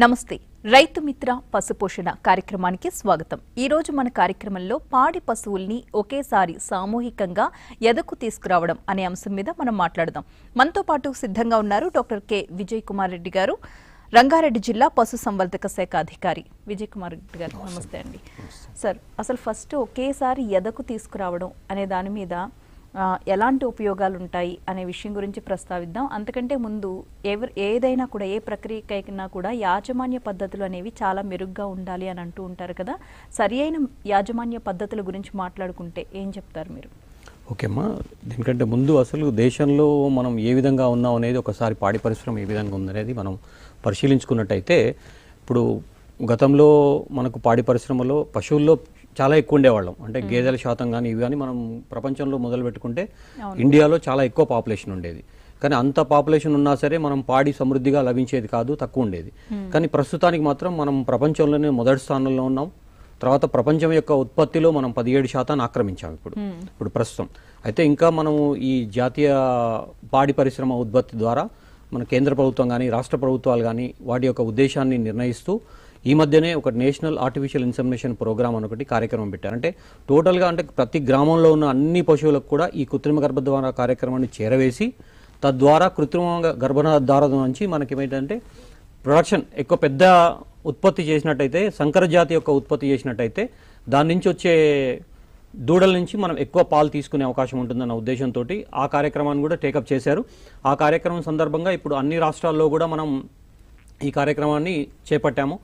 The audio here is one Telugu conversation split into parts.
నమస్తే రైతు మిత్ర పశుపోషణ కార్యక్రమానికి స్వాగతం। ఈ రోజు మన కార్యక్రమంలో పాడి పశువుల్ని ఒకేసారి సామూహికంగా ఎదకు తీసుకురావడం అనే అంశం మీద మనం మాట్లాడదాం। మనతో పాటు సిద్ధంగా ఉన్నారు డాక్టర్ కె విజయ్ కుమార్ రెడ్డి గారు, రంగారెడ్డి జిల్లా పశుసంవర్ధక శాఖ అధికారి। విజయ్ కుమార్ రెడ్డి గారు నమస్తే అండి। సార్, అసలు ఫస్ట్ ఒకేసారి ఎదకు తీసుకురావడం అనే దాని మీద ఎలాంటి ఉపయోగాలు ఉంటాయి అనే విషయం గురించి ప్రస్తావిద్దాం। అంతకంటే ముందు ఏదైనా కూడా ఏ ప్రక్రియకైనా కూడా యాజమాన్య పద్ధతులు అనేవి చాలా మెరుగ్గా ఉండాలి అని అంటూ ఉంటారు కదా, సరియైన యాజమాన్య పద్ధతుల గురించి మాట్లాడుకుంటే ఏం చెప్తారు మీరు? ఓకే అమ్మా, దీనికంటే ముందు అసలు దేశంలో మనం ఏ విధంగా ఉన్నాం అనేది ఒకసారి పాడి పరిశ్రమ ఏ విధంగా ఉందనేది మనం పరిశీలించుకున్నట్టయితే, ఇప్పుడు గతంలో మనకు పాడి పరిశ్రమలో పశువుల్లో చాలా ఎక్కువ ఉండేవాళ్ళం, అంటే గేదెల శాతం కానీ ఇవి కానీ మనం ప్రపంచంలో మొదలు పెట్టుకుంటే ఇండియాలో చాలా ఎక్కువ పాపులేషన్ ఉండేది। కానీ అంత పాపులేషన్ ఉన్నా సరే మనం పాడి సమృద్ధిగా లభించేది కాదు, తక్కువ ఉండేది। కానీ ప్రస్తుతానికి మాత్రం మనం ప్రపంచంలోనే మొదటి స్థానంలో ఉన్నాం। తర్వాత ప్రపంచం యొక్క ఉత్పత్తిలో మనం 17% ఆక్రమించాం ఇప్పుడు ప్రస్తుతం। అయితే ఇంకా మనము ఈ జాతీయ పాడి పరిశ్రమ ఉత్పత్తి ద్వారా మన కేంద్ర ప్రభుత్వం కానీ రాష్ట్ర ప్రభుత్వాలు కానీ వాటి యొక్క ఉద్దేశాన్ని నిర్ణయిస్తూ ఈ మధ్యనే ఒక నేషనల్ ఆర్టిఫిషియల్ ఇన్సెమినేషన్ ప్రోగ్రామ్ అని ఒకటి కార్యక్రమం పెట్టారు। అంటే టోటల్గా అంటే ప్రతి గ్రామంలో ఉన్న అన్ని పశువులకు కూడా ఈ కృత్రిమ గర్భధారణ కార్యక్రమాన్ని చేరవేసి తద్వారా కృత్రిమ గర్భధారణ నుంచి మనకి ఏమైందంటే ప్రొడక్షన్ ఎక్కువ పెద్ద ఉత్పత్తి చేసినట్టయితే, సంకర జాతి యొక్క ఉత్పత్తి చేసినట్టయితే దాని నుంచి వచ్చే దూడల నుంచి మనం ఎక్కువ పాలు తీసుకునే అవకాశం ఉంటుందన్న ఉద్దేశంతో ఆ కార్యక్రమాన్ని కూడా టేకప్ చేశారు। ఆ కార్యక్రమం సందర్భంగా ఇప్పుడు అన్ని రాష్ట్రాల్లో కూడా మనం ఈ కార్యక్రమాన్ని చేపట్టాము।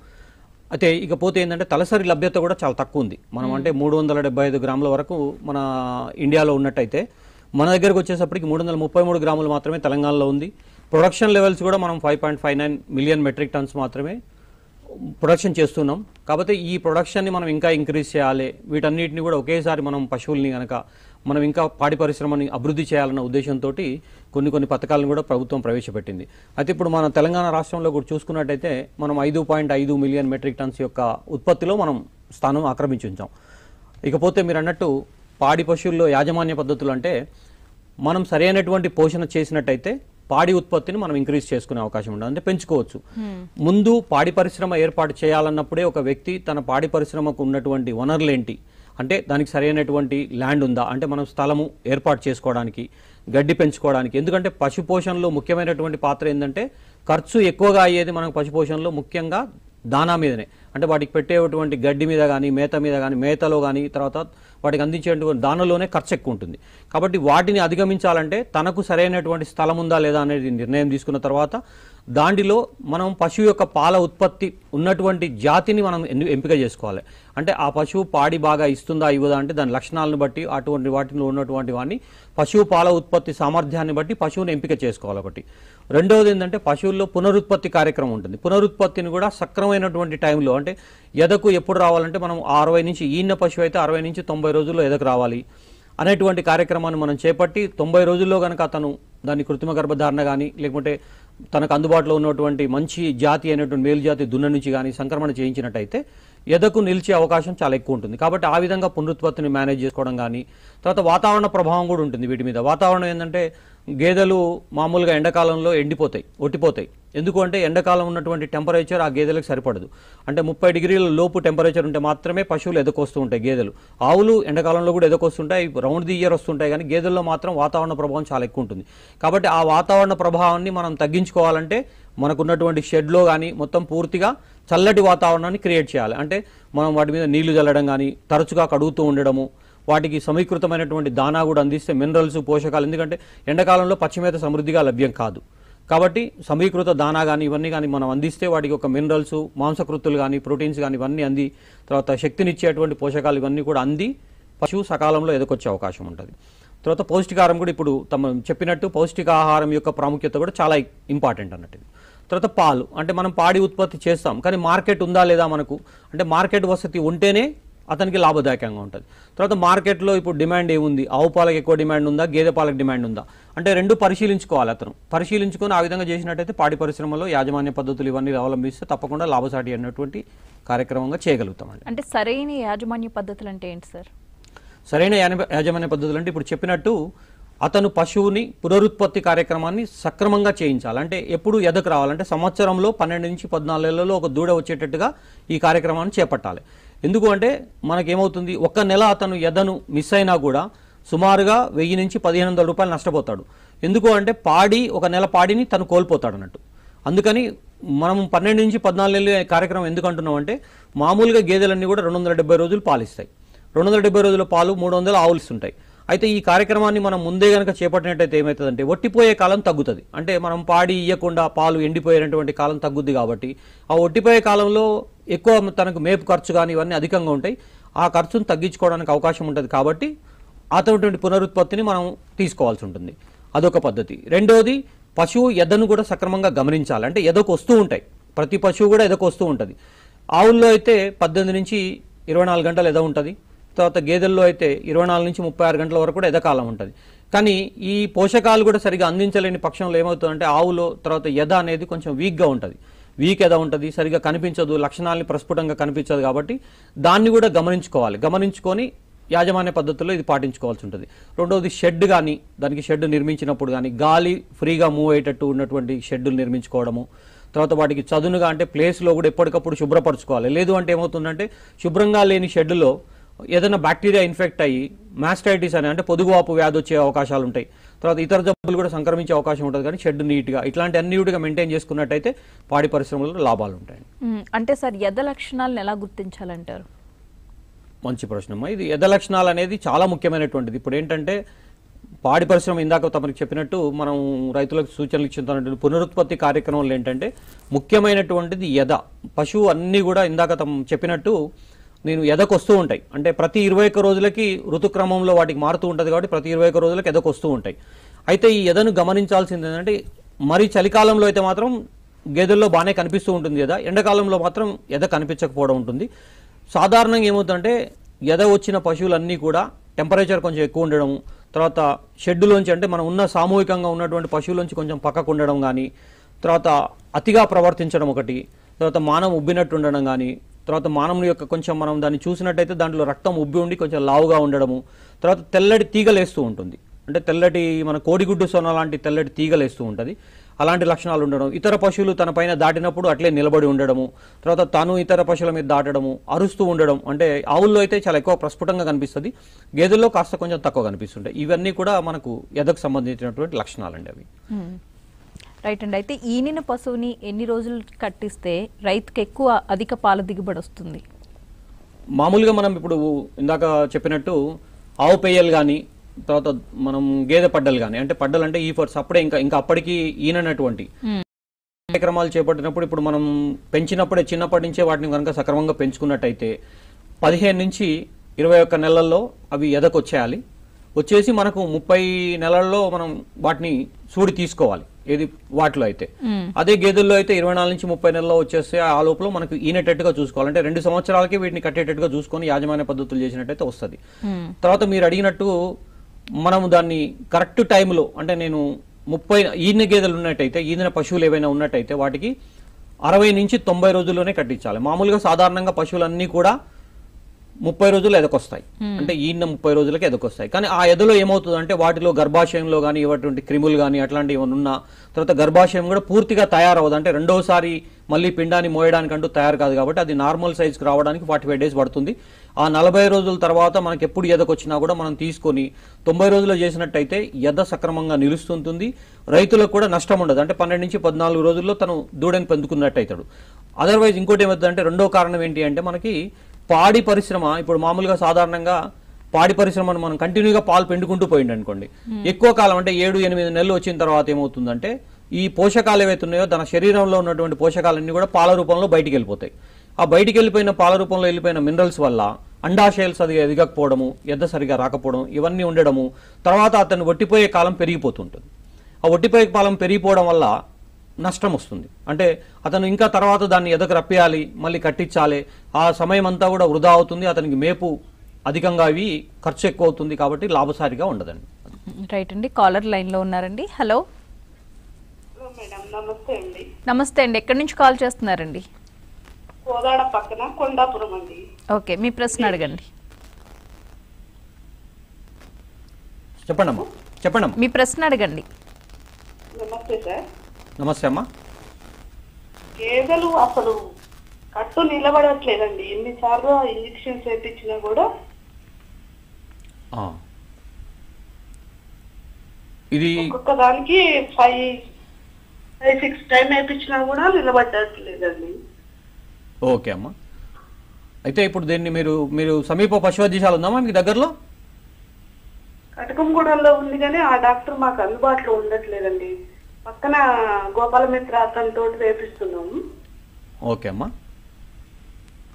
అయితే ఇకపోతే ఏంటంటే తలసరి లభ్యత కూడా చాలా తక్కువ ఉంది। మనం అంటే 375 గ్రాముల వరకు మన ఇండియాలో ఉన్నట్టయితే మన దగ్గరకు వచ్చేసప్పటికి 333 గ్రాములు మాత్రమే తెలంగాణలో ఉంది। ప్రొడక్షన్ లెవెల్స్ కూడా మనం 5.59 మిలియన్ మెట్రిక్ టన్స్ మాత్రమే ప్రొడక్షన్ చేస్తున్నాం। కాబట్టి ఈ ప్రొడక్షన్ని మనం ఇంకా ఇంక్రీజ్ చేయాలి, వీటన్నిటిని కూడా ఒకేసారి మనం పశువుల్ని కనుక మనం ఇంకా పాడి పరిశ్రమని అభివృద్ధి చేయాలన్న ఉద్దేశంతో కొన్ని పథకాలను కూడా ప్రభుత్వం ప్రవేశపెట్టింది। అయితే ఇప్పుడు మన తెలంగాణ రాష్ట్రంలో కూడా చూసుకున్నట్టయితే మనం 5.5 మిలియన్ మెట్రిక్ టన్స్ యొక్క ఉత్పత్తిలో మనం స్థానం ఆక్రమించాం। ఇకపోతే మీరు అన్నట్టు పాడి పశువుల్లో యాజమాన్య పద్ధతులు అంటే మనం సరైనటువంటి పోషణ చేసినట్టయితే పాడి ఉత్పత్తిని మనం ఇంక్రీజ్ చేసుకునే అవకాశం ఉండదు, అంటే పెంచుకోవచ్చు। ముందు పాడి పరిశ్రమ ఏర్పాటు చేయాలన్నప్పుడే ఒక వ్యక్తి తన పాడి పరిశ్రమకు ఉన్నటువంటి వనరులు ఏంటి, అంటే దానికి సరైనటువంటి ల్యాండ్ ఉందా, అంటే మనం స్థలము ఏర్పాటు చేసుకోవడానికి, గడ్డి పెంచుకోవడానికి। ఎందుకంటే పశుపోషణలో ముఖ్యమైనటువంటి పాత్ర ఏంటంటే ఖర్చు ఎక్కువగా అయ్యేది మనకు పశుపోషణలో ముఖ్యంగా దానా మీదనే, అంటే వాటికి పెట్టేటువంటి గడ్డి మీద కానీ మేత మీద కానీ, మేతలో కానీ తర్వాత వాటికి అందించేటువంటి దానిలోనే ఖర్చు ఎక్కువ ఉంటుంది। కాబట్టి వాటిని అధిగమించాలంటే తనకు సరైనటువంటి స్థలం ఉందా లేదా అనేది నిర్ణయం తీసుకున్న తర్వాత దాంట్లో మనం పశువు యొక్క పాల ఉత్పత్తి ఉన్నటువంటి జాతిని మనం ఎంపిక చేసుకోవాలి। అంటే ఆ పశువు పాడి బాగా ఇస్తుందా ఇవ్వదా అంటే దాని లక్షణాలను బట్టి అటువంటి వాటిలో ఉన్నటువంటి వాడిని పశువు పాల ఉత్పత్తి సామర్థ్యాన్ని బట్టి పశువుని ఎంపిక చేసుకోవాలి ఒకటి। రెండవది ఏంటంటే పశువుల్లో పునరుత్పత్తి కార్యక్రమం ఉంటుంది। పునరుత్పత్తిని కూడా సక్రమైనటువంటి టైంలో, అంటే ఎదకు ఎప్పుడు రావాలంటే మనం 60 నుంచి ఈన్న పశువు అయితే 60 నుంచి 90 రోజుల్లో ఎదకు రావాలి అనేటువంటి కార్యక్రమాన్ని మనం చేపట్టి 90 రోజుల్లో కనుక అతను దాన్ని కృత్రిమ గర్భధారణ కానీ లేకపోతే తనకు అందుబాటులో ఉన్నటువంటి మంచి జాతి అయినటువంటి మేలు జాతి దున్న నుంచి కానీ సంక్రమణ చేయించినట్టయితే ఎదకు నిలిచే అవకాశం చాలా ఎక్కువ ఉంటుంది। కాబట్టి ఆ విధంగా పునరుత్పత్తిని మేనేజ్ చేసుకోవడం కానీ, తర్వాత వాతావరణ ప్రభావం కూడా ఉంటుంది వీటి మీద। వాతావరణం ఏంటంటే గేదెలు మామూలుగా ఎండాకాలంలో ఒట్టిపోతాయి। ఎందుకు అంటే ఎండాకాలం ఉన్నటువంటి టెంపరేచర్ ఆ గేదెలకు సరిపడదు, అంటే 30 డిగ్రీల లోపు టెంపరేచర్ ఉంటే మాత్రమే పశువులు ఎదకొస్తూ ఉంటాయి గేదెలు। ఆవులు ఎండాకాలంలో కూడా ఎదకొస్తుంటాయి, రౌండ్ ది ఇయర్ వస్తుంటాయి, కానీ గేదెల్లో మాత్రం వాతావరణ ప్రభావం చాలా ఎక్కువ ఉంటుంది। కాబట్టి ఆ వాతావరణ ప్రభావాన్ని మనం తగ్గించుకోవాలంటే మనకున్నటువంటి షెడ్లో కానీ మొత్తం పూర్తిగా చల్లటి వాతావరణాన్ని క్రియేట్ చేయాలి। అంటే మనం వాటి మీద నీళ్లు చల్లడం కానీ, తరచుగా కడుగుతూ ఉండడము, వాటికి సమీకృతమైనటువంటి దానా కూడా అందిస్తే మినరల్స్ పోషకాలు, ఎందుకంటే ఎండాకాలంలో పచ్చిమేత సమృద్ధిగా లభ్యం కాదు కాబట్టి సమీకృత దానా కానీ ఇవన్నీ కానీ మనం అందిస్తే వాటికి ఒక మినరల్స్, మాంసకృతులు కానీ ప్రోటీన్స్ కానీ ఇవన్నీ అంది తర్వాత శక్తినిచ్చేటువంటి పోషకాలు ఇవన్నీ కూడా అంది పశువు సకాలంలో ఎదకొచ్చే అవకాశం ఉంటుంది। తర్వాత పౌష్టికాహారం కూడా ఇప్పుడు తమ చెప్పినట్టు పౌష్టికాహారం యొక్క ప్రాముఖ్యత కూడా చాలా ఇంపార్టెంట్ అన్నట్టు। తర్వాత పాలు, అంటే మనం పాడి ఉత్పత్తి చేస్తాం కానీ మార్కెట్ ఉందా లేదా మనకు, అంటే మార్కెట్ వసతి ఉంటేనే అతనికి లాభదాయకంగా ఉంటుంది। తర్వాత మార్కెట్లో ఇప్పుడు డిమాండ్ ఏముంది, ఆవు పాలకు ఎక్కువ డిమాండ్ ఉందా, గేదె పాలకు డిమాండ్ ఉందా, అంటే రెండు పరిశీలించుకోవాలి అతను। పరిశీలించుకొని ఆ విధంగా చేసినట్టయితే పాడి పరిశ్రమలో యాజమాన్య పద్ధతులు ఇవన్నీ అవలంబిస్తే తప్పకుండా లాభసాటి అన్నటువంటి కార్యక్రమంగా చేయగలుగుతామండి। అంటే సరైన యాజమాన్య పద్ధతులు అంటే ఏంటి సార్? సరైన యాజమాన్య పద్ధతులు అంటే ఇప్పుడు చెప్పినట్టు అతను పశువుని పునరుత్పత్తి కార్యక్రమాన్ని సక్రమంగా చేయించాలి. అంటే ఎప్పుడు ఎదకు రావాలంటే సంవత్సరంలో 12 నుంచి 14 నెలల్లో ఒక దూడ వచ్చేటట్టుగా ఈ కార్యక్రమాన్ని చేపట్టాలి. ఎందుకు అంటే మనకేమవుతుంది, ఒక్క నెల అతను ఎదను మిస్ అయినా కూడా సుమారుగా 1000 నుంచి 1500 రూపాయలు నష్టపోతాడు. ఎందుకు అంటే ఒక నెల పాడిని తను కోల్పోతాడు అన్నట్టు. అందుకని మనం 12 నుంచి 14 నెలలు కార్యక్రమం ఎందుకు అంటున్నాం అంటే, మామూలుగా గేదెలన్నీ కూడా 270 రోజులు పాలిస్తాయి. 270 రోజుల పాలు 300 ఆవులు ఇస్తుంటాయి. అయితే ఈ కార్యక్రమాన్ని మనం ముందే కనుక చేపట్టినట్టయితే ఏమవుతుందంటే ఒట్టిపోయే కాలం తగ్గుతుంది. అంటే మనం పాడి ఇవ్వకుండా పాలు ఎండిపోయేటువంటి కాలం తగ్గుద్ది. కాబట్టి ఆ ఒట్టిపోయే కాలంలో ఎక్కువ తనకు మేపు ఖర్చు కానీ ఇవన్నీ అధికంగా ఉంటాయి. ఆ ఖర్చును తగ్గించుకోవడానికి అవకాశం ఉంటుంది. కాబట్టి అటువంటి పునరుత్పత్తిని మనం తీసుకోవాల్సి ఉంటుంది. అదొక పద్ధతి. రెండోది, పశువు ఎదను కూడా సక్రమంగా గమనించాలి. అంటే ఎదకు వస్తూ ఉంటాయి, ప్రతి పశువు కూడా ఎదకు వస్తూ ఉంటుంది. ఆవుల్లో అయితే 18 నుంచి 24 గంటలు ఎద ఉంటుంది. తర్వాత గేదెల్లో అయితే 24 నుంచి 36 గంటల వరకు కూడా ఎదకాలం ఉంటుంది. కానీ ఈ పోషకాలు కూడా సరిగా అందించలేని పక్షంలో ఏమవుతుందంటే ఆవులో తర్వాత ఎద అనేది కొంచెం వీక్గా ఉంటుంది. వీక్ ఎద ఉంటుంది, సరిగా కనిపించదు, లక్షణాలని ప్రస్ఫుటంగా కనిపించదు. కాబట్టి దాన్ని కూడా గమనించుకొని యాజమాన్య పద్ధతుల్లో ఇది పాటించుకోవాల్సి ఉంటుంది. రెండవది, షెడ్ కానీ, దానికి షెడ్ నిర్మించినప్పుడు కానీ గాలి ఫ్రీగా మూవ్ అయ్యేటట్టు ఉన్నటువంటి షెడ్డులు నిర్మించుకోవడము. తర్వాత వాటికి చదునుగా అంటే ప్లేస్లో కూడా ఎప్పటికప్పుడు శుభ్రపరచుకోవాలి. లేదు అంటే ఏమవుతుందంటే శుభ్రంగా లేని షెడ్డులో ఏదైనా బ్యాక్టీరియా ఇన్ఫెక్ట్ అయ్యి మాస్టైటిస్ అని అంటే పొదుగువాపు వ్యాధి వచ్చే అవకాశాలు ఉంటాయి. తర్వాత ఇతర జబ్బులు కూడా సంక్రమించే అవకాశం ఉంటుంది. కానీ షెడ్ నీట్గా ఇట్లాంటి అన్ని నీట్గా మెయింటైన్ చేసుకున్నట్టయితే పాడి పరిశ్రమలో లాభాలు ఉంటాయి. అంటే సార్ ఎద లక్షణాలను ఎలా గుర్తించాలంటారు? మంచి ప్రశ్నమ్మా. ఇది ఎద లక్షణాలు అనేది చాలా ముఖ్యమైనటువంటిది. ఇప్పుడు ఏంటంటే పాడి పరిశ్రమ ఇందాక తమరికి చెప్పినట్టు మనం రైతులకు సూచనలు ఇచ్చినటువంటి పునరుత్పత్తి కార్యక్రమంలో ఏంటంటే ముఖ్యమైనటువంటిది ఎద. పశువు అన్నీ కూడా ఇందాక తమ చెప్పినట్టు ఎదకు వస్తూ ఉంటాయి. అంటే ప్రతి 21 రోజులకి ఋతుక్రమంలో వాటికి మారుతూ ఉంటుంది. కాబట్టి ప్రతి 21 రోజులకి ఎదకు వస్తూ ఉంటాయి. అయితే ఈ ఎదను గమనించాల్సింది ఏంటంటే, మరి చలికాలంలో అయితే మాత్రం గేదెల్లో బాగానే కనిపిస్తూ ఉంటుంది ఎద, ఎండాకాలంలో మాత్రం ఎద కనిపించకపోవడం ఉంటుంది. సాధారణంగా ఏమవుతుందంటే ఎద వచ్చిన పశువులన్నీ కూడా టెంపరేచర్ కొంచెం ఎక్కువ ఉండడం, తర్వాత షెడ్డులోంచి అంటే మనం ఉన్న సామూహికంగా ఉన్నటువంటి పశువులోంచి కొంచెం పక్కకు ఉండడం కానీ, తర్వాత అతిగా ప్రవర్తించడం ఒకటి, తర్వాత మానం ఉబ్బినట్టు ఉండడం కానీ, తర్వాత మానం యొక్క కొంచెం మనం దాన్ని చూసినట్టయితే దాంట్లో రక్తం ఉబ్బి ఉండి కొంచెం లావుగా ఉండడము, తర్వాత తెల్లటి తీగలేస్తూ ఉంటుంది. అంటే తెల్లటి మన కోడిగుడ్డు సొన లాంటి తెల్లటి తీగలేస్తూ ఉంటుంది. అలాంటి లక్షణాలు ఉండడం, ఇతర పశువులు తన పైన దాటినప్పుడు అట్లే నిలబడి ఉండడము, తర్వాత తను ఇతర పశువుల మీద దాటడము, అరుస్తూ ఉండడం. అంటే ఆవుల్లో అయితే చాలా ఎక్కువ ప్రస్ఫుటంగా కనిపిస్తుంది, గేదెల్లో కాస్త కొంచెం తక్కువ కనిపిస్తుంటాయి. ఇవన్నీ కూడా మనకు ఎదకు సంబంధించినటువంటి లక్షణాలండి అవి. రైట్ అండి. అయితే ఈనిన పశువుని ఎన్ని రోజులు కట్టిస్తే రైతుకి ఎక్కువ అధిక పాల దిగుబడి వస్తుంది? మామూలుగా మనం ఇప్పుడు ఇందాక చెప్పినట్టు ఆవు పెయ్యలు కానీ, తర్వాత మనం గేదె పడ్డలు కానీ, అంటే పడ్డలు అంటే ఈ ఫర్స్ అప్పుడే ఇంకా అప్పటికి ఈననటువంటి కార్యక్రమాలు చేపట్టినప్పుడు ఇప్పుడు మనం పెంచినప్పుడే చిన్నప్పటి నుంచే వాటిని కనుక సక్రమంగా పెంచుకున్నట్టయితే 15 నుంచి 21 నెలల్లో అవి ఎదకొచ్చేయాలి. వచ్చేసి మనకు 30 నెలల్లో మనం వాటిని సూడి తీసుకోవాలి. ఏది వాటిలో అయితే. అదే గేదెల్లో అయితే 24 నుంచి 30 నెలల్లో వచ్చేస్తే ఆ లోపల మనకు ఈనేటట్టుగా చూసుకోవాలి. అంటే 2 సంవత్సరాలకి వీటిని కట్టేటట్టుగా చూసుకొని యాజమాన్య పద్ధతులు చేసినట్టయితే వస్తుంది. తర్వాత మీరు అడిగినట్టు మనము దాన్ని కరెక్ట్ టైంలో, అంటే నేను 30 ఈన గేదెలు ఉన్నట్టయితే, ఈదిన పశువులు ఏవైనా ఉన్నట్టయితే వాటికి 60 నుంచి 90 రోజుల్లోనే కట్టించాలి. మామూలుగా సాధారణంగా పశువులన్నీ కూడా 30 రోజులు ఎదకొస్తాయి. అంటే ఈయన 30 రోజులకి ఎదకొస్తాయి. కానీ ఆ ఎదలో ఏమవుతుందంటే వాటిలో గర్భాశయంలో కానీ ఇటువంటి క్రిములు కానీ అట్లాంటివి ఏమైనా ఉన్నా, తర్వాత గర్భాశయం కూడా పూర్తిగా తయారవదు. అంటే రెండోసారి మళ్ళీ పిండాన్ని మోయడానికి అంటూ తయారు కాదు. కాబట్టి అది నార్మల్ సైజ్కి రావడానికి 45 డేస్ పడుతుంది. ఆ 40 రోజుల తర్వాత మనకి ఎప్పుడు ఎదకొచ్చినా కూడా మనం తీసుకొని 90 రోజులు చేసినట్టయితే ఎద సక్రమంగా నిలుస్తుంటుంది. రైతులకు కూడా నష్టం ఉండదు. అంటే 12 నుంచి 14 రోజుల్లో తను దూడని పొందుకున్నట్టు అవుతాడు. అదర్వైజ్ ఇంకోటి ఏమవుతుందంటే, రెండో కారణం ఏంటి అంటే మనకి పాడి పరిశ్రమ ఇప్పుడు మామూలుగా సాధారణంగా పాడి పరిశ్రమను మనం కంటిన్యూగా పాలు పెండుకుంటూ పోయింది అనుకోండి, ఎక్కువ కాలం అంటే 7-8 నెలలు వచ్చిన తర్వాత ఏమవుతుందంటే ఈ పోషకాలు ఏవైతే ఉన్నాయో తన శరీరంలో ఉన్నటువంటి పోషకాలన్నీ కూడా పాల రూపంలో బయటికి వెళ్ళిపోతాయి. ఆ బయటికి వెళ్ళిపోయిన పాల రూపంలో వెళ్ళిపోయిన మినరల్స్ వల్ల అండాశయాలు సరిగా ఎదగకపోవడము, ఎద్ద సరిగా రాకపోవడం, ఇవన్నీ ఉండడము, తర్వాత అతను ఒట్టిపోయే కాలం పెరిగిపోతుంటుంది. ఆ ఒట్టిపోయే కాలం పెరిగిపోవడం వల్ల నష్టం వస్తుంది. అంటే అతను ఇంకా తర్వాత దాన్ని ఎదకు రప్పియాలి, మళ్ళీ కట్టించాలి, ఆ సమయం అంతా కూడా వృధా అవుతుంది. అతనికి మేపు అధికంగా అవి ఖర్చు ఎక్కువ అవుతుంది. కాబట్టి లాభసారిగా ఉండదండి. రైట్ అండి. కాలర్ లైన్ లో ఉన్నారండి. హలో మేడం, నమస్తే అండి. నమస్తే అండి. ఎక్కడి నుంచి కాల్ చేస్తున్నారండి? కోదాడ పక్కన కొండాపురం అండి. ఓకే, మీ ప్రశ్న అడగండి. చెప్పండి అమ్మా. చెప్పండి అమ్మా. మీ ప్రశ్న అడగండి. నమస్తే సార్. నమస్తే అమ్మా. గేదెలు అసలు కట్టు నిలబడట్లేదండి. ఎన్నిసార్లు ఇంజక్షన్స్ వేయించినా కూడా ఇది ఒక్కొక్క దానికి 5-6 టైం వేయించినా కూడా నిలబడట్లేదండి. ఓకే అమ్మా. అయితే ఇప్పుడు దీన్ని మీరు సమీప పశు వైద్యశాల ఉందమ్మా మీకు దగ్గరలో? కటకంగూడలో ఉంది కానీ ఆ డాక్టర్ మాకు అందుబాటులో ఉండట్లేదండి. పక్కన గోపాలమిత్ర అతనితో వేపిస్తున్నాము. ఓకే అమ్మా.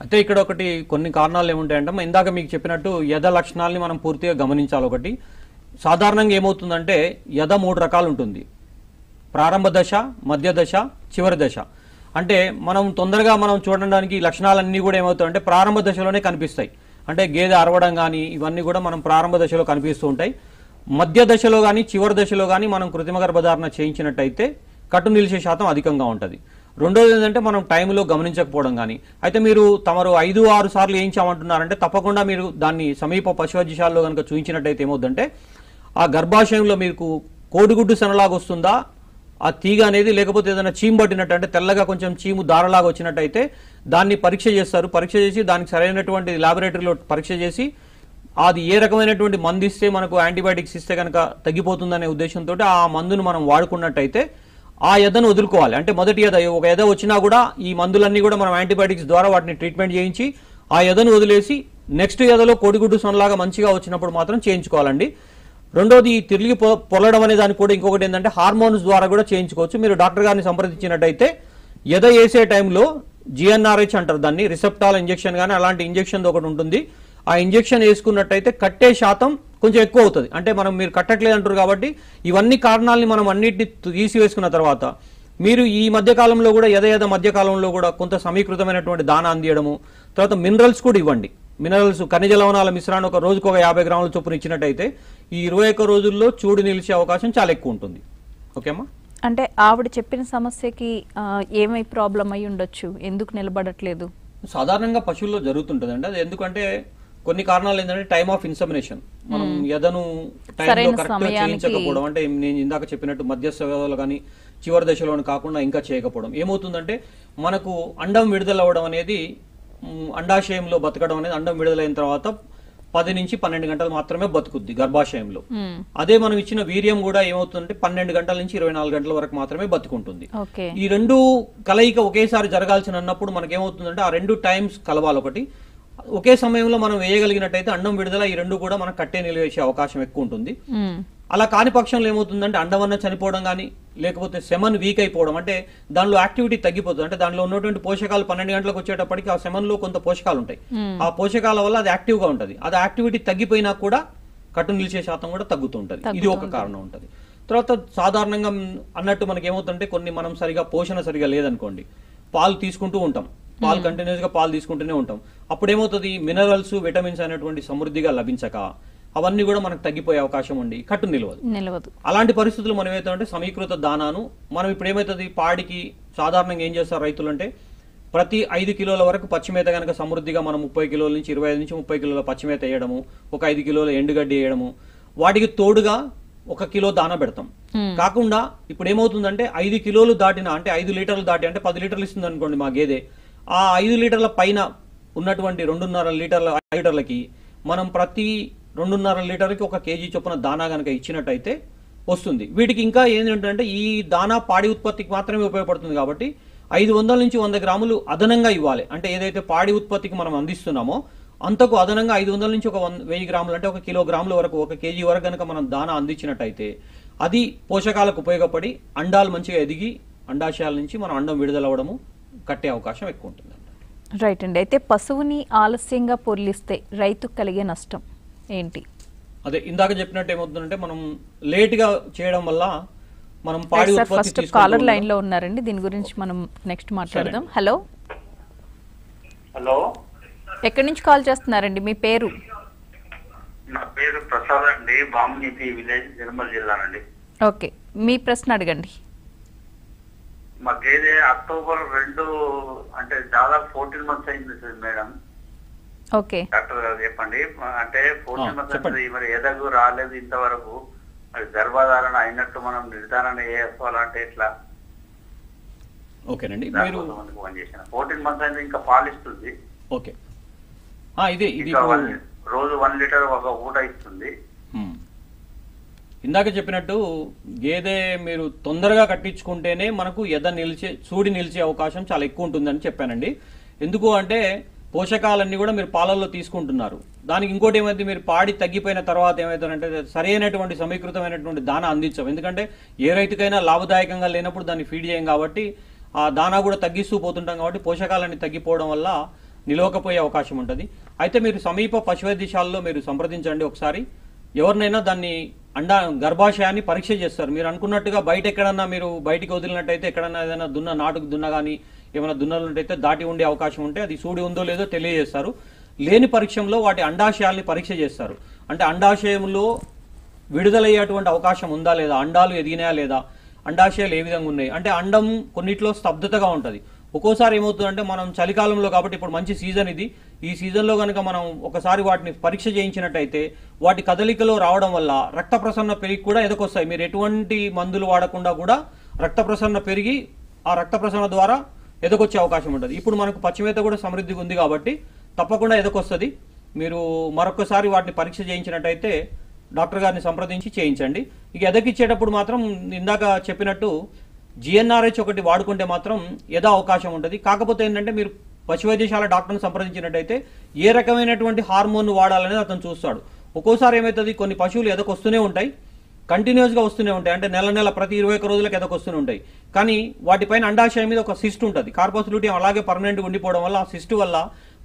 అయితే ఇక్కడ కొన్ని కారణాలు ఏముంటాయంటే ఇందాక మీకు చెప్పినట్టు యద లక్షణాలని మనం పూర్తిగా గమనించాలి. ఒకటి, సాధారణంగా ఏమవుతుందంటే యద 3 రకాలు ఉంటుంది. ప్రారంభ దశ, మధ్య దశ, చివరి దశ. అంటే మనం తొందరగా చూడడానికి లక్షణాలన్నీ కూడా ఏమవుతాయంటే ప్రారంభ దశలోనే కనిపిస్తాయి. అంటే గేదె అరవడం కానీ ఇవన్నీ కూడా మనం ప్రారంభ దశలో కనిపిస్తూ ఉంటాయి. మధ్య దశలో కానీ చివరి దశలో కానీ మనం కృత్రిమ గర్భధారణ చేయించినట్టయితే కట్టు నిలిచే శాతం అధికంగా ఉంటుంది. రెండోది ఏంటంటే మనం టైంలో గమనించకపోవడం కానీ. అయితే తమరు 5-6 సార్లు వేయించామంటున్నారంటే తప్పకుండా మీరు దాన్ని సమీప పశు వైద్యశాలలో కనుక చూపించినట్టయితే ఏమవుతుందంటే ఆ గర్భాశయంలో మీకు కోడిగుడ్డు సనలాగా వస్తుందా ఆ తీగ అనేది, లేకపోతే ఏదైనా చీము పట్టినట్టు అంటే తెల్లగా కొంచెం చీము దారలాగా వచ్చినట్టయితే దాన్ని పరీక్ష చేస్తారు. పరీక్ష చేసి దానికి సరైనటువంటి ల్యాబొరేటరీలో పరీక్ష చేసి అది ఏ రకమైనటువంటి మందు ఇస్తే మనకు యాంటీబయాటిక్స్ ఇస్తే కనుక తగ్గిపోతుందనే ఉద్దేశంతో ఆ మందును మనం వాడుకున్నట్టయితే ఆ ఎదను వదులుకోవాలి. అంటే మొదటి ఒక ఎద వచ్చినా కూడా ఈ మందులన్నీ కూడా మనం యాంటీబయాటిక్స్ ద్వారా వాటిని ట్రీట్మెంట్ చేయించి ఆ ఎదను వదిలేసి నెక్స్ట్ ఎదలో కోడిగుడ్డు సొనలాగా మంచిగా వచ్చినప్పుడు మాత్రం చేయించుకోవాలండి. రెండోది తిరిగి పొల్లడం అనే దానికి కూడా ఇంకొకటి ఏంటంటే హార్మోన్స్ ద్వారా కూడా చేయించుకోవచ్చు. మీరు డాక్టర్ గారిని సంప్రదించినట్టయితే ఎద వేసే టైంలో GnRH అంటారు దాన్ని, రిసెప్టాల్ ఇంజెక్షన్ కానీ అలాంటి ఇంజెక్షన్ ఒకటి ఉంటుంది. ఆ ఇంజెక్షన్ వేసుకున్నట్టయితే కట్టే శాతం కొంచెం ఎక్కువ అవుతుంది. అంటే మీరు కట్టట్లేదు అంటారు కాబట్టి ఇవన్నీ కారణాలని మనం అన్నిటిని తీసివేసుకున్న తర్వాత మీరు ఈ మధ్యకాలంలో కూడా యద మధ్యకాలంలో కూడా కొంత సమీకృతమైనటువంటి దాన అందియడము, తర్వాత మినరల్స్ కూడా ఇవ్వండి. మినరల్స్ ఖనిజ లవణాల మిశ్రాన్ని ఒక రోజుకు 50 గ్రాముల చొప్పున ఇచ్చినట్టయితే ఈ 21 రోజుల్లో చూడు నిలిచే అవకాశం చాలా ఎక్కువ ఉంటుంది. ఓకే అమ్మా. అంటే ఆవిడ చెప్పిన సమస్యకి ఏమై ప్రాబ్లం అయి ఉండొచ్చు, ఎందుకు నిలబడట్లేదు? సాధారణంగా పశువుల్లో జరుగుతుంటదండి. అది ఎందుకంటే కొన్ని కారణాలు ఏంటంటే టైమ్ ఆఫ్ ఇన్సమినేషన్, మనం యదను టైంలో కరెక్ట్ చేయించకపోవడం. అంటే నేను ఇందాక చెప్పినట్టు మధ్యస్థలో కానీ చివరి దశలోని కాకుండా ఇంకా చేయకపోవడం. ఏమవుతుందంటే మనకు అండం విడుదల అవ్వడం అనేది, అండాశయంలో బతకడం అనేది అండం విడుదలైన తర్వాత 10 నుంచి 12 గంటలు మాత్రమే బతుకుద్ది గర్భాశయంలో. అదే మనం ఇచ్చిన వీర్యం కూడా ఏమవుతుందంటే 12 గంటల నుంచి 24 గంటల వరకు మాత్రమే బతుకుంటుంది. ఈ రెండు కలయిక ఒకేసారి జరగాల్సిన అన్నప్పుడు మనకేమవుతుందంటే ఆ 2 టైమ్స్ కలవాలి. ఒకటి ఒకే సమయంలో మనం వేయగలిగినట్టయితే అండం విడుదల ఈ రెండు కూడా మనకు కట్టే నిలివేసే అవకాశం ఎక్కువ ఉంటుంది. అలా కాని పక్షంలో ఏమవుతుందంటే అండమన్న చనిపోవడం కానీ, లేకపోతే సెమన్ వీక్ అయిపోవడం, అంటే దానిలో యాక్టివిటీ తగ్గిపోతుంది. అంటే దానిలో ఉన్నటువంటి పోషకాలు 12 గంటలకు వచ్చేటప్పటికి ఆ సెమన్ లో కొంత పోషకాలు ఉంటాయి. ఆ పోషకాల వల్ల అది యాక్టివ్ గా ఉంటుంది. అది యాక్టివిటీ తగ్గిపోయినా కూడా కట్టు నిలిచే శాతం కూడా తగ్గుతూ ఉంటుంది. ఇది ఒక కారణం ఉంటుంది. తర్వాత సాధారణంగా అన్నట్టు మనకి ఏమవుతుందంటే మనం పోషణ సరిగా లేదనుకోండి, పాలు తీసుకుంటూ ఉంటాం, పాలు కంటిన్యూస్ గా పాలు తీసుకుంటూనే ఉంటాం. అప్పుడు ఏమవుతుంది, మినరల్స్ విటమిన్స్ అనేటువంటి సమృద్ధిగా లభించక అవన్నీ కూడా మనకు తగ్గిపోయే అవకాశం ఉండి కట్టు నిలవదు. అలాంటి పరిస్థితులు మనం ఏమవుతామంటే సమీకృత దానాను మనం ఇప్పుడు ఏమవుతుంది, పాడికి సాధారణంగా ఏం చేస్తారు రైతులు అంటే ప్రతి 5 కిలోల వరకు పచ్చిమేత కనుక సమృద్ధిగా మనం 30 కిలోల నుంచి 25 నుంచి 30 కిలోల పచ్చిమేత వేయడము, ఒక 5 కిలోల ఎండుగడ్డి వేయడము, వాటికి తోడుగా 1 కిలో దాన పెడతాం. కాకుండా ఇప్పుడు ఏమవుతుందంటే 5 కిలోలు దాటిన, అంటే 5 లీటర్లు దాటి, అంటే 10 లీటర్లు ఇస్తుంది అనుకోండి మా గేదె, ఆ 5 లీటర్ల పైన ఉన్నటువంటి 2.5 లీటర్లకి మనం ప్రతి 2.5 లీటర్కి 1 కేజీ చొప్పున దానా కనుక ఇచ్చినట్టయితే వస్తుంది. వీటికి ఇంకా ఏంటంటే ఈ దానా పాడి ఉత్పత్తికి మాత్రమే ఉపయోగపడుతుంది కాబట్టి 500 నుంచి 100 గ్రాములు అదనంగా ఇవ్వాలి. అంటే ఏదైతే పాడి ఉత్పత్తికి మనం అందిస్తున్నామో అంతకు అదనంగా 500 నుంచి 1000 గ్రాములు, అంటే 1 కిలోగ్రాముల వరకు, 1 కేజీ వరకు కనుక మనం దానా అందించినట్టయితే అది పోషకాలకు ఉపయోగపడి అండాలు మంచిగా ఎదిగి అండాశయాల నుంచి మనం అండం విడుదలవ్వడము కట్టే అవకాశం ఎక్కువ ఉంటుంది. రైట్ అండి. అయితే పశువుని ఆలస్యంగా పొర్లిస్తే రైతుకు కలిగే నష్టం ఏంటి? అదే ఇందాక చెప్పినట్టు ఏమవుతుందంటే మనం లేట్ గా చేయడం వల్ల మనం పాడి ఉత్పత్తి ఫస్ట్ కాలర్ లైన్ లో ఉన్నారండి, దీని గురించి మనం నెక్స్ట్ మాట్లాడదాం. హలో హలో, ఎక్కడి నుంచి కాల్ చేస్తున్నారండి, మీ పేరు? నా పేరు ప్రసాద్ అండి, బామ్నీతి విలేజ్, నిర్మల్ జిల్లా అండి. ఓకే, మీ ప్రశ్న అడగండి. మా గేదె అక్టోబర్ 2 అంటే దాదాపు 14 మంత్స్ అయింది సార్ మేడం. ఓకే, డాక్టర్ గారు చెప్పండి. అంటే 14 మంత్స్ అయింది, మరి ఎదగు రాలేదు ఇంతవరకు. అది గర్భధారణ అయినట్టు మనం నిర్ధారణ చేసుకోవాలంటే ఎట్లా? ఓకేనండి. మీరు ఫోన్ చేసిన 14 months అయితే ఇంకా పాలిస్తుంది. ఓకే, ఇది రోజు 1 లీటర్ ఒక ఊట ఇస్తుంది. ఇందాక చెప్పినట్టు గేదె మీరు తొందరగా కట్టించుకుంటేనే మనకు సూడి నిలిచే అవకాశం చాలా ఎక్కువ ఉంటుందని చెప్పానండి. ఎందుకు అంటే పోషకాలన్నీ కూడా మీరు పాలల్లో తీసుకుంటున్నారు. దానికి ఇంకోటి ఏమైతే, మీరు పాడి తగ్గిపోయిన తర్వాత ఏమవుతుందంటే సరైనటువంటి సమీకృతమైనటువంటి దానా అందించాం. ఎందుకంటే ఏ రైతుకైనా లాభదాయకంగా లేనప్పుడు దాన్ని ఫీడ్ చేయం కాబట్టి ఆ దానా కూడా తగ్గిస్తూ పోతుంటాం కాబట్టి పోషకాలన్నీ తగ్గిపోవడం వల్ల నిలవకపోయే అవకాశం ఉంటుంది. అయితే మీరు సమీప పశువైద్యశాలలో మీరు సంప్రదించండి ఒకసారి. ఎవరినైనా దాన్ని గర్భాశయాన్ని పరీక్ష చేస్తారు. మీరు అనుకున్నట్టుగా బయట ఎక్కడన్నా మీరు బయటికి వదిలినట్టయితే ఎక్కడన్నా ఏదైనా నాటుకు దున్న కానీ ఏమైనా దున్నలుంటైతే దాటి ఉండే అవకాశం ఉంటే అది సూడి ఉందో లేదో తెలియజేస్తారు. లేని పరీక్షలో వాటి అండాశయాల్ని పరీక్ష చేస్తారు. అంటే అండాశయంలో విడుదలయ్యేటువంటి అవకాశం ఉందా లేదా, అండాలు ఎదిగినాయా లేదా, అండాశయాలు ఏ విధంగా ఉన్నాయి. అంటే అండం కొన్నిట్లో స్తబ్దతగా ఉంటుంది. ఒక్కోసారి ఏమవుతుందంటే మనం చలికాలంలో కాబట్టి ఇప్పుడు మంచి సీజన్ ఇది, ఈ సీజన్లో కనుక మనం ఒకసారి వాటిని పరీక్ష చేయించినట్టయితే వాటి కదలికలో రావడం వల్ల రక్త ప్రసరణ పెరిగి కూడా ఎదకొస్తాయి. మీరు ఎటువంటి మందులు వాడకుండా కూడా రక్త ప్రసరణ పెరిగి ఆ రక్త ప్రసరణ ద్వారా ఎదకొచ్చే అవకాశం ఉంటుంది. ఇప్పుడు మనకు పచ్చిమేత కూడా సమృద్ధిగా ఉంది కాబట్టి తప్పకుండా ఎదకొస్తుంది. మీరు మరొకసారి వాటిని పరీక్ష చేయించినట్టయితే డాక్టర్ గారిని సంప్రదించి చేయించండి. ఇక ఎదకిచ్చేటప్పుడు మాత్రం ఇందాక చెప్పినట్టు GnRH ఒకటి వాడుకుంటే మాత్రం ఎద అవకాశం ఉంటుంది. కాకపోతే ఏంటంటే మీరు పశువైద్యశాల డాక్టర్ని సంప్రదించినట్టయితే ఏ రకమైనటువంటి హార్మోన్ వాడాలనేది అతను చూస్తాడు. ఒక్కోసారి ఏమవుతుంది, కొన్ని పశువులు ఎదకొస్తూనే ఉంటాయి, కంటిన్యూస్గా వస్తూనే ఉంటాయి. అంటే నెల ప్రతి 21 రోజులకు ఎదకొస్తూనే ఉంటాయి. కానీ వాటిపైన అండాశయం మీద ఒక సిస్ట్ ఉంటుంది. కార్పస్ లూటియం అలాగే పర్మనెంట్గా ఉండిపోవడం వల్ల ఆ సిస్ట్ వల్ల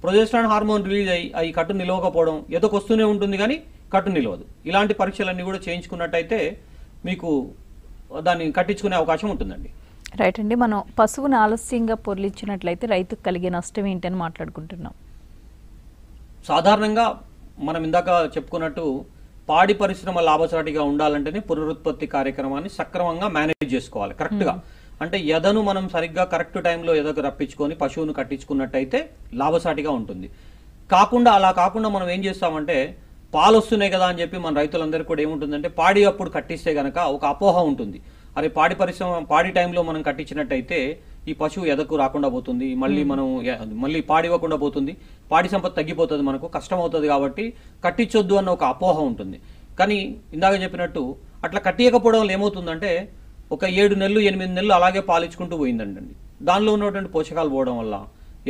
ప్రొజెస్ట్రాన్ హార్మోన్ రిలీజ్ అయ్యి కట్టు నిలవకపోవడం, ఎదకొస్తూనే ఉంటుంది కానీ కట్టు నిలవదు. ఇలాంటి పరీక్షలన్నీ కూడా చేయించుకున్నట్టయితే మీకు దాన్ని కట్టించుకునే అవకాశం ఉంటుందండి. రైట్ అండి. మనం పశువుని ఆలస్యంగా పొర్లించినట్లయితే రైతుకు కలిగే నష్టం ఏంటని మాట్లాడుకుంటున్నాం. సాధారణంగా మనం ఇందాక చెప్పుకున్నట్టు పాడి పరిశ్రమ లాభసాటిగా ఉండాలంటేనే పునరుత్పత్తి కార్యక్రమాన్ని సక్రమంగా మేనేజ్ చేసుకోవాలి కరెక్ట్గా. అంటే ఎదను మనం సరిగ్గా కరెక్ట్ టైంలో ఎదకు రప్పించుకొని పశువును కట్టించుకున్నట్టయితే లాభసాటిగా ఉంటుంది. అలా కాకుండా మనం ఏం చేస్తామంటే పాలు వస్తున్నాయి కదా అని చెప్పి మన రైతులందరికీ కూడా ఏముంటుందంటే పాడి అప్పుడు కట్టిస్తే గనక ఒక అపోహ ఉంటుంది. అరే పాడి టైంలో మనం కట్టించినట్టయితే ఈ పశువు ఎదకు రాకుండా పోతుంది, మళ్ళీ పాడి ఇవ్వకుండా పోతుంది, పాడి సంపద తగ్గిపోతుంది, మనకు కష్టం అవుతుంది కాబట్టి కట్టించొద్దు అన్న ఒక అపోహ ఉంటుంది. కానీ ఇందాక చెప్పినట్టు అట్లా కట్టియకపోవడం వల్ల ఏమవుతుందంటే ఒక 7 నెలలు 8 నెలలు అలాగే పాలించుకుంటూ పోయిందండి. దానిలో ఉన్నటువంటి పోషకాలు పోవడం వల్ల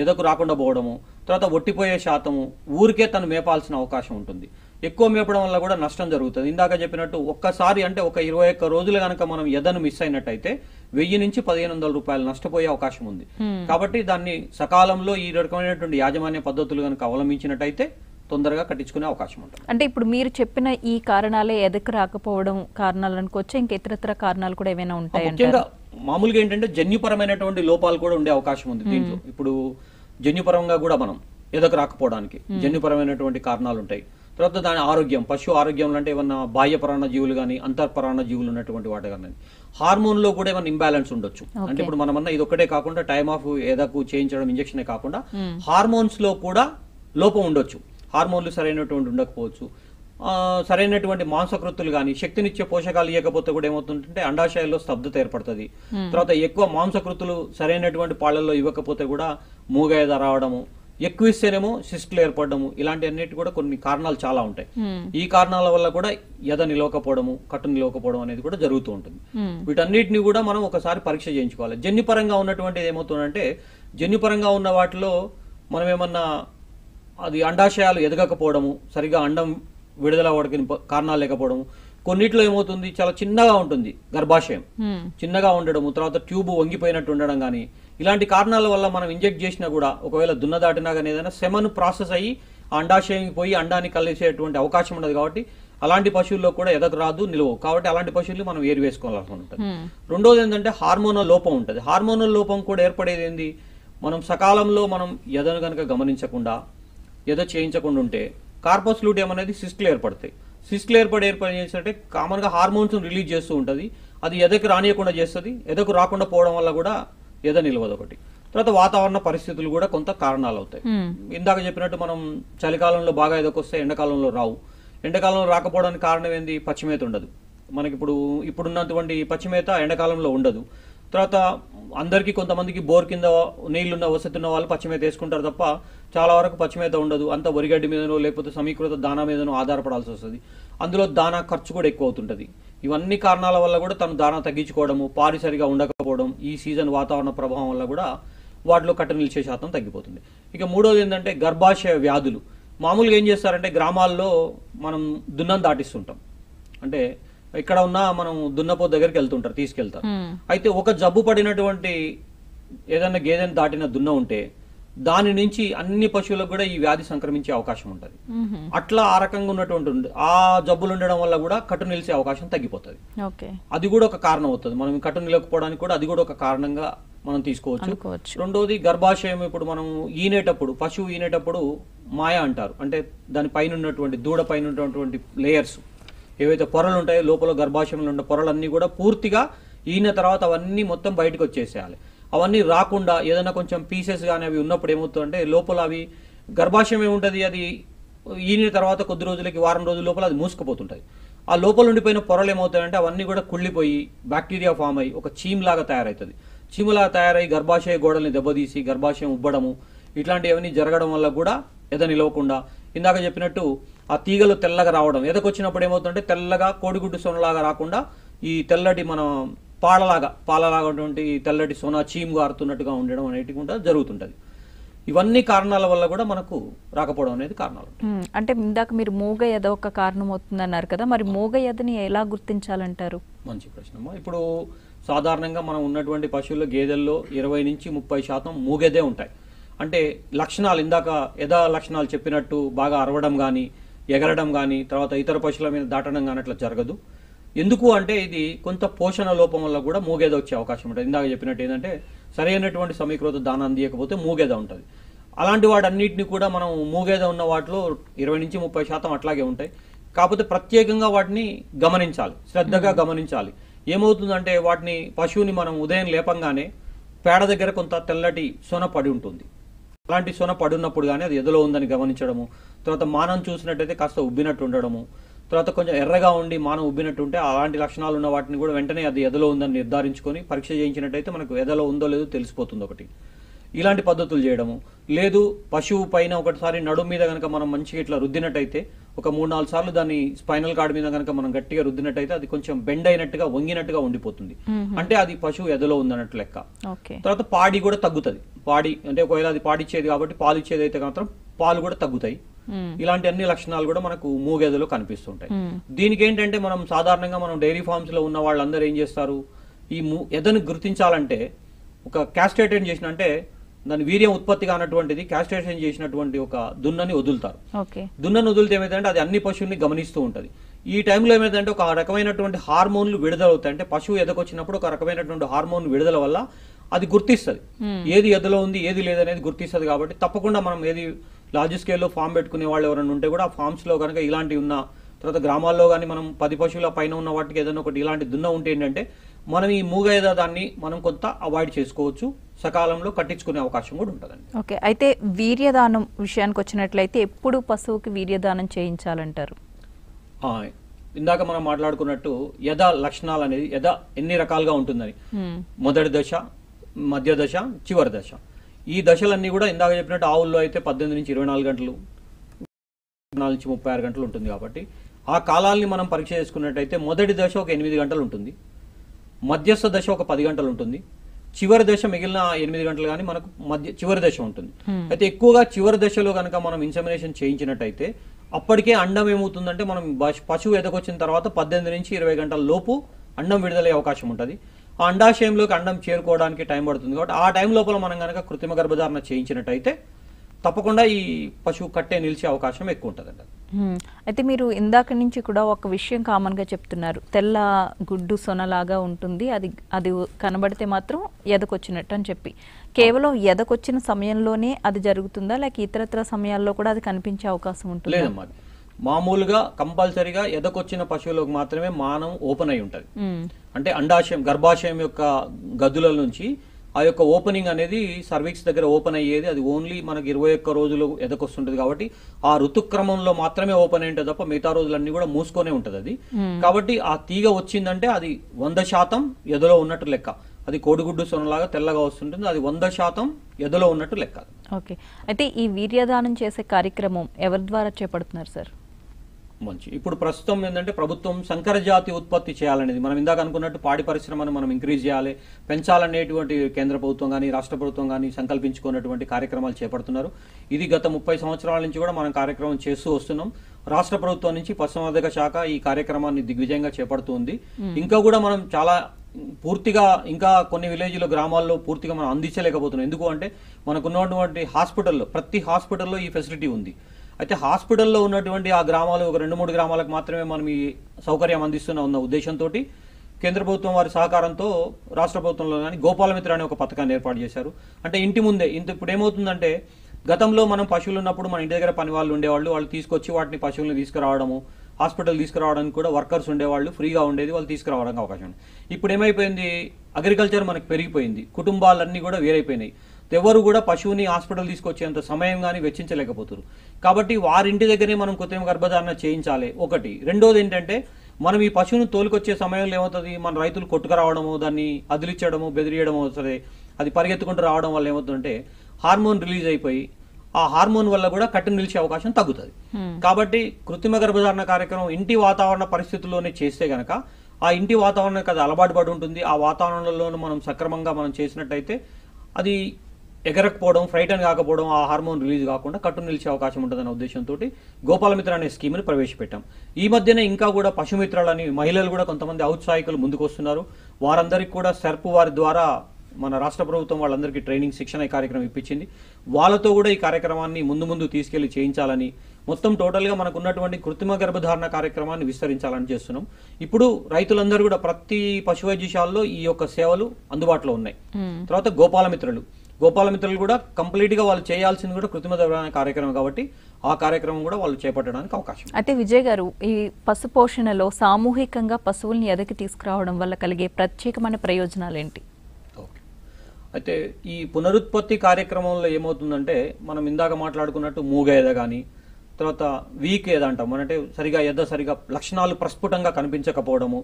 ఎదకు రాకుండా పోవడము, తర్వాత ఒట్టిపోయే శాతము, ఊరికే తను మేపాల్సిన అవకాశం ఉంటుంది. ఎక్కువ మేపడం వల్ల కూడా నష్టం జరుగుతుంది. ఇందాక చెప్పినట్టు ఒక్కసారి అంటే ఒక 21 రోజులు కనుక మనం ఎదను మిస్ అయినట్టయితే 1000 నుంచి 1500 రూపాయలు నష్టపోయే అవకాశం ఉంది. కాబట్టి దాన్ని సకాలంలో ఈ రకమైనటువంటి యాజమాన్య పద్ధతులు కనుక అవలంబించినట్టయితే తొందరగా కట్టించుకునే అవకాశం ఉంటుంది. అంటే ఇప్పుడు మీరు చెప్పిన ఈ కారణాలే ఎదకు రాకపోవడం కారణాలు అనుకోవచ్చు, ఇంకా ఇతరత్ర కారణాలు కూడా ఏమైనా ఉంటాయి? ముఖ్యంగా మామూలుగా ఏంటంటే జన్యుపరమైనటువంటి లోపాలు కూడా ఉండే అవకాశం ఉంది దీంట్లో. ఇప్పుడు జన్యుపరంగా కూడా మనం ఎదకు రాకపోవడానికి జన్యుపరమైనటువంటి కారణాలు ఉంటాయి. తర్వాత దాని ఆరోగ్యం, పశువు ఆరోగ్యంలో అంటే ఏమన్నా బాహ్య పరాణ జీవులు కానీ అంతర్పరాణ జీవులు ఉన్నటువంటి వాటి కానీ హార్మోన్ లో కూడా ఏమైనా ఇంబ్యాలెన్స్ ఉండొచ్చు. అంటే ఇప్పుడు మనమన్నా ఇది ఒకటే కాకుండా టైమ్ ఆఫ్ ఎదకు చేయించడం ఇంజెక్షనే కాకుండా హార్మోన్స్ లో కూడా లోపం ఉండొచ్చు. హార్మోన్లు సరైనటువంటి ఉండకపోవచ్చు, సరైనటువంటి మాంసకృతులు కానీ శక్తినిచ్చే పోషకాలు ఇవ్వకపోతే కూడా ఏమవుతుందంటే అండాశయాల్లో స్తబ్దత ఏర్పడుతుంది. తర్వాత ఎక్కువ మాంసకృతులు సరైనటువంటి పాలల్లో ఇవ్వకపోతే కూడా మూగ రావడము, ఎక్కువ ఇస్తేనేమో సిస్టులు ఏర్పడము, ఇలాంటి అన్నిటి కూడా కొన్ని కారణాలు చాలా ఉంటాయి. ఈ కారణాల వల్ల కూడా ఎద నిలవకపోవడము, కట్టు నిలవకపోవడం అనేది కూడా జరుగుతూ ఉంటుంది. వీటన్నిటిని కూడా మనం ఒకసారి పరీక్ష చేయించుకోవాలి. జన్యుపరంగా ఉన్నటువంటిది ఏమవుతుందంటే జన్యుపరంగా ఉన్న వాటిలో మనం ఏమన్నా అది అండాశయాలు ఎదగకపోవడము, సరిగా అండం విడుదల వాడికి కారణాలు లేకపోవడము, కొన్నిట్లో ఏమవుతుంది చాలా చిన్నగా ఉంటుంది గర్భాశయం, చిన్నగా ఉండడము, తర్వాత ట్యూబ్ వంగిపోయినట్టు ఉండడం కానీ ఇలాంటి కారణాల వల్ల మనం ఇంజెక్ట్ చేసినా కూడా ఒకవేళ దున్న దాటినా కానీ ఏదైనా సెమను ప్రాసెస్ అయ్యి అండాశయానికి పోయి అండాన్ని కలిసేటువంటి అవకాశం ఉండదు. కాబట్టి అలాంటి పశువుల్లో కూడా ఎదకు రాదు, నిలవవు. కాబట్టి అలాంటి పశువులు మనం ఏరి వేసుకోవాల్సి ఉంటుంది. రెండోది ఏంటంటే హార్మోనల్ లోపం ఉంటుంది. హార్మోనల్ లోపం కూడా ఏర్పడేది ఏంది, మనం సకాలంలో మనం ఎదను కనుక గమనించకుండా ఎద చేయించకుండా ఉంటే కార్పస్ లూటియం అనేది సిస్టులు ఏర్పడతాయి. సిస్టులు ఏర్పడి చేసినట్టే కామన్గా హార్మోన్స్ రిలీజ్ చేస్తూ ఉంటుంది. అది ఎదకు రానియకుండా చేస్తుంది. ఎదకు రాకుండా పోవడం వల్ల కూడా ఎద నిలవదు ఒకటి. తర్వాత వాతావరణ పరిస్థితులు కూడా కొంత కారణాలు అవుతాయి. ఇందాక చెప్పినట్టు మనం చలికాలంలో బాగా ఎదకొస్తే ఎండాకాలంలో రావు. ఎండాకాలంలో రాకపోవడానికి కారణం ఏంది, పచ్చిమేత ఉండదు. మనకి ఇప్పుడున్నటువంటి పచ్చిమేత ఎండాకాలంలో ఉండదు. తర్వాత అందరికీ కొంతమందికి బోర్ కింద నీళ్లున్న వసతి ఉన్న వాళ్ళు పచ్చిమేత వేసుకుంటారు తప్ప చాలా వరకు పచ్చిమేత ఉండదు. అంత వరిగడ్డి మీదనో లేకపోతే సమీకృత దానా మీదనో ఆధారపడాల్సి వస్తుంది. అందులో దానా ఖర్చు కూడా ఎక్కువ అవుతుంటుంది. ఇవన్నీ కారణాల వల్ల కూడా తను దానా తగ్గించుకోవడము, పారి సరిగా ఉండకపోవడం, ఈ సీజన్ వాతావరణ ప్రభావం వల్ల కూడా వాటిలో కట్ట నిలిచే శాతం తగ్గిపోతుంది. ఇక మూడోది ఏంటంటే గర్భాశయ వ్యాధులు. మామూలుగా ఏం చేస్తారంటే గ్రామాల్లో మనం దున్నం దాటిస్తుంటాం. అంటే ఇక్కడ ఉన్న మనం దున్నపోతు దగ్గరికి వెళ్తుంటారు, తీసుకెళ్తారు. అయితే ఒక జబ్బు పడినటువంటి ఏదైనా గేదెని దాటిన దున్న ఉంటే దాని నుంచి అన్ని పశువులకు కూడా ఈ వ్యాధి సంక్రమించే అవకాశం ఉంటుంది. అట్లా ఆ రకంగా ఉన్నటువంటి ఆ జబ్బులు ఉండడం వల్ల కూడా కట్టు నిలిచే అవకాశం తగ్గిపోతుంది. అది కూడా ఒక కారణం అవుతుంది. మనం కట్టు నిలకపోవడానికి కూడా అది కూడా ఒక కారణంగా మనం తీసుకోవచ్చు. రెండోది గర్భాశయం. ఇప్పుడు మనం ఈనేటప్పుడు, పశువు ఈనేటప్పుడు మాయ అంటారు. అంటే దాని పైన ఉన్నటువంటి దూడ పైన ఉన్నటువంటి లేయర్స్ ఏవైతే పొరలు ఉంటాయో లోపల గర్భాశయంలో ఉన్న పొరలన్నీ కూడా పూర్తిగా ఈన తర్వాత అవన్నీ మొత్తం బయటకు వచ్చేసేయాలి. అవన్నీ రాకుండా ఏదైనా కొంచెం పీసెస్ కానీ అవి ఉన్నప్పుడు ఏమవుతుందంటే లోపల అవి గర్భాశయం ఏముంటుంది, అది ఈన తర్వాత కొద్ది రోజులకి వారం రోజుల లోపల అది మూసుకుపోతుంటుంది. ఆ లోపల ఉండిపోయిన పొరలు ఏమవుతాయంటే అవన్నీ కూడా కుళ్ళిపోయి బ్యాక్టీరియా ఫామ్ అయ్యి ఒక చీమ్లాగా తయారవుతుంది. చీములాగా తయారై గర్భాశయ గోడల్ని దెబ్బతీసి గర్భాశయం ఉబ్బడము ఇట్లాంటివన్నీ జరగడం వల్ల కూడా ఎద నిలవకుండా, ఇందాక చెప్పినట్టు ఆ తీగలు తెల్లగా రావడం, ఎదకొచ్చినప్పుడు ఏమవుతుందంటే తెల్లగా కోడిగుడ్డు సొనలాగా రాకుండా ఈ తెల్లటి మన పాలలాగా ఉన్నటువంటి తెల్లటి సొన చీమ్ గారుతున్నట్టుగా ఉండడం అనేది కూడా జరుగుతుంటది. ఇవన్నీ కారణాల వల్ల కూడా మనకు రాకపోవడం అనేది కారణాలు. అంటే ఇందాక మీరు మూగ ఎద ఒక కారణం అవుతుంది అన్నారు కదా, మరి మూగ ఎదని ఎలా గుర్తించాలంటారు? మంచి ప్రశ్న. ఇప్పుడు సాధారణంగా మనం ఉన్నటువంటి పశువుల గేదెల్లో 20 నుంచి 30% మూగెదే ఉంటాయి. అంటే లక్షణాలు ఇందాక ఎద లక్షణాలు చెప్పినట్టు బాగా అరవడం కానీ ఎగరడం కానీ తర్వాత ఇతర పశువుల మీద దాటడం కానీ అట్లా జరగదు. ఎందుకు అంటే ఇది కొంత పోషణ లోపం వల్ల కూడా మూగేద వచ్చే అవకాశం ఉంటుంది. ఇందాక చెప్పినట్టు ఏంటంటే సరైనటువంటి సమీకృత దానం అందియకపోతే మూగేద ఉంటుంది. అలాంటి వాటన్నిటిని కూడా మనం మూగేద ఉన్న వాటిలో 20 నుంచి 30% అట్లాగే ఉంటాయి. కాకపోతే ప్రత్యేకంగా వాటిని గమనించాలి, శ్రద్ధగా గమనించాలి. ఏమవుతుందంటే వాటిని పశువుని మనం ఉదయం లేపంగానే పేడ దగ్గర కొంత తెల్లటి సొన పడి ఉంటుంది. అలాంటి సొన పడున్నప్పుడు కానీ అది ఎదలో ఉందని గమనించడము, తర్వాత మానం చూసినట్టయితే కాస్త ఉబ్బినట్టు ఉండడము, తర్వాత కొంచెం ఎర్రగా ఉండి మానం ఉబ్బినట్టు ఉంటే అలాంటి లక్షణాలు ఉన్న వాటిని కూడా వెంటనే అది ఎదలో ఉందని నిర్ధారించుకొని పరీక్ష చేయించినట్టయితే మనకు ఎదలో ఉందో లేదో తెలిసిపోతుంది ఒకటి. ఇలాంటి పద్ధతులు చేయడము. లేదు పశువు పైన ఒకటిసారి నడుము మీద కనుక మనం మంచిగా ఇట్లా రుద్దినట్టయితే ఒక 3-4 సార్లు దాన్ని స్పైనల్ కార్డ్ మీద కనుక మనం గట్టిగా రుద్దినట్టయితే అది కొంచెం బెండ్ అయినట్టుగా వంగినట్టుగా ఉండిపోతుంది. అంటే అది పశువు ఎదలో ఉందన్నట్టు లెక్క. తర్వాత పాడి కూడా తగ్గుతుంది. పాడి అంటే ఒకవేళ అది పాడిచ్చేది కాబట్టి పాలు ఇచ్చేది అయితే మాత్రం పాలు కూడా తగ్గుతాయి. ఇలాంటి అన్ని లక్షణాలు కూడా మనకు మూగెదలో కనిపిస్తుంటాయి. దీనికి ఏంటంటే మనం సాధారణంగా మనం డైరీ ఫార్మ్స్ లో ఉన్న వాళ్ళందరూ ఏం చేస్తారు, ఈ ఎదను గుర్తించాలంటే ఒక క్యాస్ట్రేటెడ్ చేసిన అంటే దాని వీర్యం ఉత్పత్తి కానటువంటిది క్యాస్ట్రేషన్ చేసినటువంటి ఒక దున్నని వదులుతారు. దున్నని వదిలితే ఏమైందంటే అది అన్ని పశువుల్ని గమనిస్తూ ఉంటది. ఈ టైంలో ఏమైందంటే ఒక రకమైనటువంటి హార్మోన్లు విడుదలవుతాయి. అంటే పశువు ఎదకొచ్చినప్పుడు ఒక రకమైనటువంటి హార్మోన్ విడుదల వల్ల అది గుర్తిస్తుంది ఏది ఎదలో ఉంది ఏది లేదనేది గుర్తిస్తుంది. కాబట్టి తప్పకుండా మనం ఏది లార్జ్ స్కేల్లో ఫామ్ పెట్టుకునే వాళ్ళు ఎవరైనా ఉంటే కూడా ఆ ఫార్మ్స్ లో కనుక ఇలాంటివి ఉన్న తర్వాత గ్రామాల్లో కానీ మనం 10 పశువుల పైన ఉన్న వాటికి ఏదైనా ఒకటి ఇలాంటి దున్న ఉంటే ఏంటంటే మనం ఈ మూగ దాన్ని మనం కొంత అవాయిడ్ చేసుకోవచ్చు, సకాలంలో కట్టించుకునే అవకాశం కూడా ఉంటుందండి. ఓకే, అయితే వీర్యదానం విషయానికి వచ్చినట్లయితే ఎప్పుడు పశువుకి వీర్యదానం చేయించాలంటారు? ఇందాక మనం మాట్లాడుకున్నట్టు యథ లక్షణాలు అనేది యథ ఎన్ని రకాలుగా ఉంటుందని, మొదటి దశ, మధ్య దశ, చివరి దశ. ఈ దశలన్నీ కూడా ఇందాక చెప్పినట్టు ఆవుల్లో అయితే 18 నుంచి 24 గంటలు, 24 నుంచి 36 గంటలు ఉంటుంది. కాబట్టి ఆ కాలాల్ని మనం పరీక్ష చేసుకున్నట్టయితే మొదటి దశ ఒక 8 గంటలు ఉంటుంది, మధ్యస్థ దశ ఒక 10 గంటలు ఉంటుంది, చివరి దశ మిగిలిన 8 గంటలు కానీ మనకు చివరి దశ ఉంటుంది. అయితే ఎక్కువగా చివరి దశలో కనుక మనం ఇన్సెమినేషన్ చేయించినట్టయితే అప్పటికే అండం ఏమవుతుందంటే మనం పశువు ఎదకొచ్చిన తర్వాత 18 నుంచి 20 గంటల లోపు అండం విడుదలయ్యే అవకాశం ఉంటుంది. ఆ అండాశయంలోకి అండం చేరుకోవడానికి టైం పడుతుంది. కాబట్టి ఆ టైం లోపల మనం కనుక కృత్రిమ గర్భధారణ చేయించినట్టయితే తప్పకుండా ఈ పశువు కట్టే నిలిచే అవకాశం ఎక్కువ ఉంటుందండి. అయితే మీరు ఇందాక నుంచి కూడా ఒక విషయం కామన్ గా చెప్తున్నారు, తెల్ల గుడ్డు సొనలాగా ఉంటుంది, అది కనబడితే మాత్రం ఎదకొచ్చినట్టు అని చెప్పి. కేవలం ఎదకొచ్చిన సమయంలోనే అది జరుగుతుందా, లేక ఇతరత్ర సమయాల్లో కూడా అది కనిపించే అవకాశం ఉంటుంది? లేదమ్మా, మామూలుగా కంపల్సరీగా ఎదకొచ్చిన పశువులకు మాత్రమే మానం ఓపెన్ అయి ఉంటది. అంటే అండాశయం గర్భాశయం యొక్క గదుల నుంచి ఆ యొక్క ఓపెనింగ్ అనేది సర్వీక్స్ దగ్గర ఓపెన్ అయ్యేది అది ఓన్లీ మనకి 21 రోజులు ఎదకొస్తుంటది కాబట్టి ఆ ఋతుక్రమంలో మాత్రమే ఓపెన్ అయ్యింటే తప్ప మిగతా రోజులన్నీ కూడా మూసుకొనే ఉంటది అది. కాబట్టి ఆ తీగ వచ్చిందంటే అది 100% ఎదలో ఉన్నట్టు లెక్క. అది కోడిగుడ్డు సొనలాగా తెల్లగా వస్తుంటుంది, అది 100% ఎదలో ఉన్నట్టు లెక్క. ఓకే, అయితే ఈ వీర్యదానం చేసే కార్యక్రమం ఎవరి ద్వారా చేపడుతున్నారు సార్? మంచి ఇప్పుడు ప్రస్తుతం ఏంటంటే ప్రభుత్వం సంకర జాతి ఉత్పత్తి చేయాలనేది, మనం ఇందాక అనుకున్నట్టు పాడి పరిశ్రమను మనం ఇంక్రీజ్ చేయాలి, పెంచాలనేటువంటి కేంద్ర ప్రభుత్వం కానీ రాష్ట్ర ప్రభుత్వం కానీ సంకల్పించుకున్నటువంటి కార్యక్రమాలు చేపడుతున్నారు. ఇది గత 30 సంవత్సరాల నుంచి కూడా మనం కార్యక్రమం చేస్తూ వస్తున్నాం. రాష్ట్ర ప్రభుత్వం నుంచి పశుసంవర్ధక శాఖ ఈ కార్యక్రమాన్ని దిగ్విజయంగా చేపడుతుంది. ఇంకా కూడా మనం చాలా పూర్తిగా ఇంకా కొన్ని విలేజ్లో గ్రామాల్లో పూర్తిగా మనం అందించలేకపోతున్నాం. ఎందుకు అంటే మనకున్నటువంటి హాస్పిటల్లో ప్రతి హాస్పిటల్లో ఈ ఫెసిలిటీ ఉంది. అయితే హాస్పిటల్లో ఉన్నటువంటి ఆ గ్రామాలు ఒక 2-3 గ్రామాలకు మాత్రమే మనం ఈ సౌకర్యం అందిస్తున్న ఉద్దేశంతో కేంద్ర ప్రభుత్వం వారి సహకారంతో రాష్ట్ర ప్రభుత్వంలో కానీ గోపాలమిత్ర అనే ఒక పథకాన్ని ఏర్పాటు చేశారు. అంటే ఇంటి ముందే ఇప్పుడు ఏమవుతుందంటే గతంలో మనం పశువులు ఉన్నప్పుడు మన ఇంటి దగ్గర పని వాళ్ళు ఉండేవాళ్ళు, వాళ్ళు తీసుకొచ్చి వాటిని పశువులను తీసుకురావడము, హాస్పిటల్ తీసుకురావడానికి కూడా వర్కర్స్ ఉండేవాళ్ళు, ఫ్రీగా ఉండేది, వాళ్ళు తీసుకురావడానికి అవకాశం ఉంది. ఇప్పుడు ఏమైపోయింది, అగ్రికల్చర్ మనకు పెరిగిపోయింది, కుటుంబాలన్నీ కూడా వేరైపోయినాయి. ఎవరు కూడా పశువుని హాస్పిటల్ తీసుకొచ్చేంత సమయం కానీ వెచ్చించలేకపోతారు. కాబట్టి వారింటి దగ్గరే మనం కృత్రిమ గర్భధారణ చేయించాలి ఒకటి. రెండోది ఏంటంటే మనం ఈ పశువును తోలుకొచ్చే సమయంలో ఏమవుతుంది, మన రైతులు కొట్టుకురావడము, దాన్ని అదిలిచ్చడము, బెదిరియడము వస్తుంది. అది పరిగెత్తుకుంటూ రావడం వల్ల ఏమవుతుందంటే హార్మోన్ రిలీజ్ అయిపోయి ఆ హార్మోన్ వల్ల కూడా కట్టు నిలిచే అవకాశం తగ్గుతుంది. కాబట్టి కృత్రిమ గర్భధారణ కార్యక్రమం ఇంటి వాతావరణ పరిస్థితుల్లోనే చేస్తే గనక ఆ ఇంటి వాతావరణానికి అది అలవాటు పడి ఉంటుంది. ఆ వాతావరణంలో మనం సక్రమంగా మనం చేసినట్టయితే అది ఎగరకపోవడం, ఫ్రైటన్ కాకపోవడం, ఆ హార్మోన్ రిలీజ్ కాకుండా కట్టు నిలిచే అవకాశం ఉంటుందన్న ఉద్దేశంతో గోపాలమిత్ర అనే స్కీమ్ని ప్రవేశపెట్టాం. ఈ మధ్యనే ఇంకా కూడా పశుమిత్రాలని మహిళలు కూడా కొంతమంది ఔత్సాహికులు ముందుకు వస్తున్నారు. వారందరికీ కూడా సెర్ప్ వారి ద్వారా మన రాష్ట్ర ప్రభుత్వం వాళ్ళందరికీ ట్రైనింగ్ శిక్షణ ఈ కార్యక్రమం ఇప్పించింది. వాళ్ళతో కూడా ఈ కార్యక్రమాన్ని ముందు తీసుకెళ్లి చేయించాలని, మొత్తం టోటల్గా మనకు ఉన్నటువంటి కృత్రిమ గర్భధారణ కార్యక్రమాన్ని విస్తరించాలని చేస్తున్నాం. ఇప్పుడు రైతులందరూ కూడా ప్రతి పశు వైద్యశాలలో ఈ యొక్క సేవలు అందుబాటులో ఉన్నాయి. తర్వాత గోపాలమిత్రులు కూడా కంప్లీట్ గా వాళ్ళు చేయాల్సింది కూడా కృత్రిమ గర్భధారణ కార్యక్రమం కాబట్టి ఆ కార్యక్రమం కూడా వాళ్ళు చేపట్టడానికి అవకాశం. అయితే విజయ్ గారు, ఈ పశు పోషణలో సామూహికంగా పశువుల్ని ఎదకి తీసుకురావడం వల్ల కలిగే ప్రత్యేకమైన ప్రయోజనాలు ఏంటి? అయితే ఈ పునరుత్పత్తి కార్యక్రమంలో ఏమవుతుందంటే మనం ఇందాక మాట్లాడుకున్నట్టు మూగ ఎద కానీ, తర్వాత వీక్ ఎద అంటాం, అంటే సరిగా లక్షణాలు ప్రస్ఫుటంగా కనిపించకపోవడము,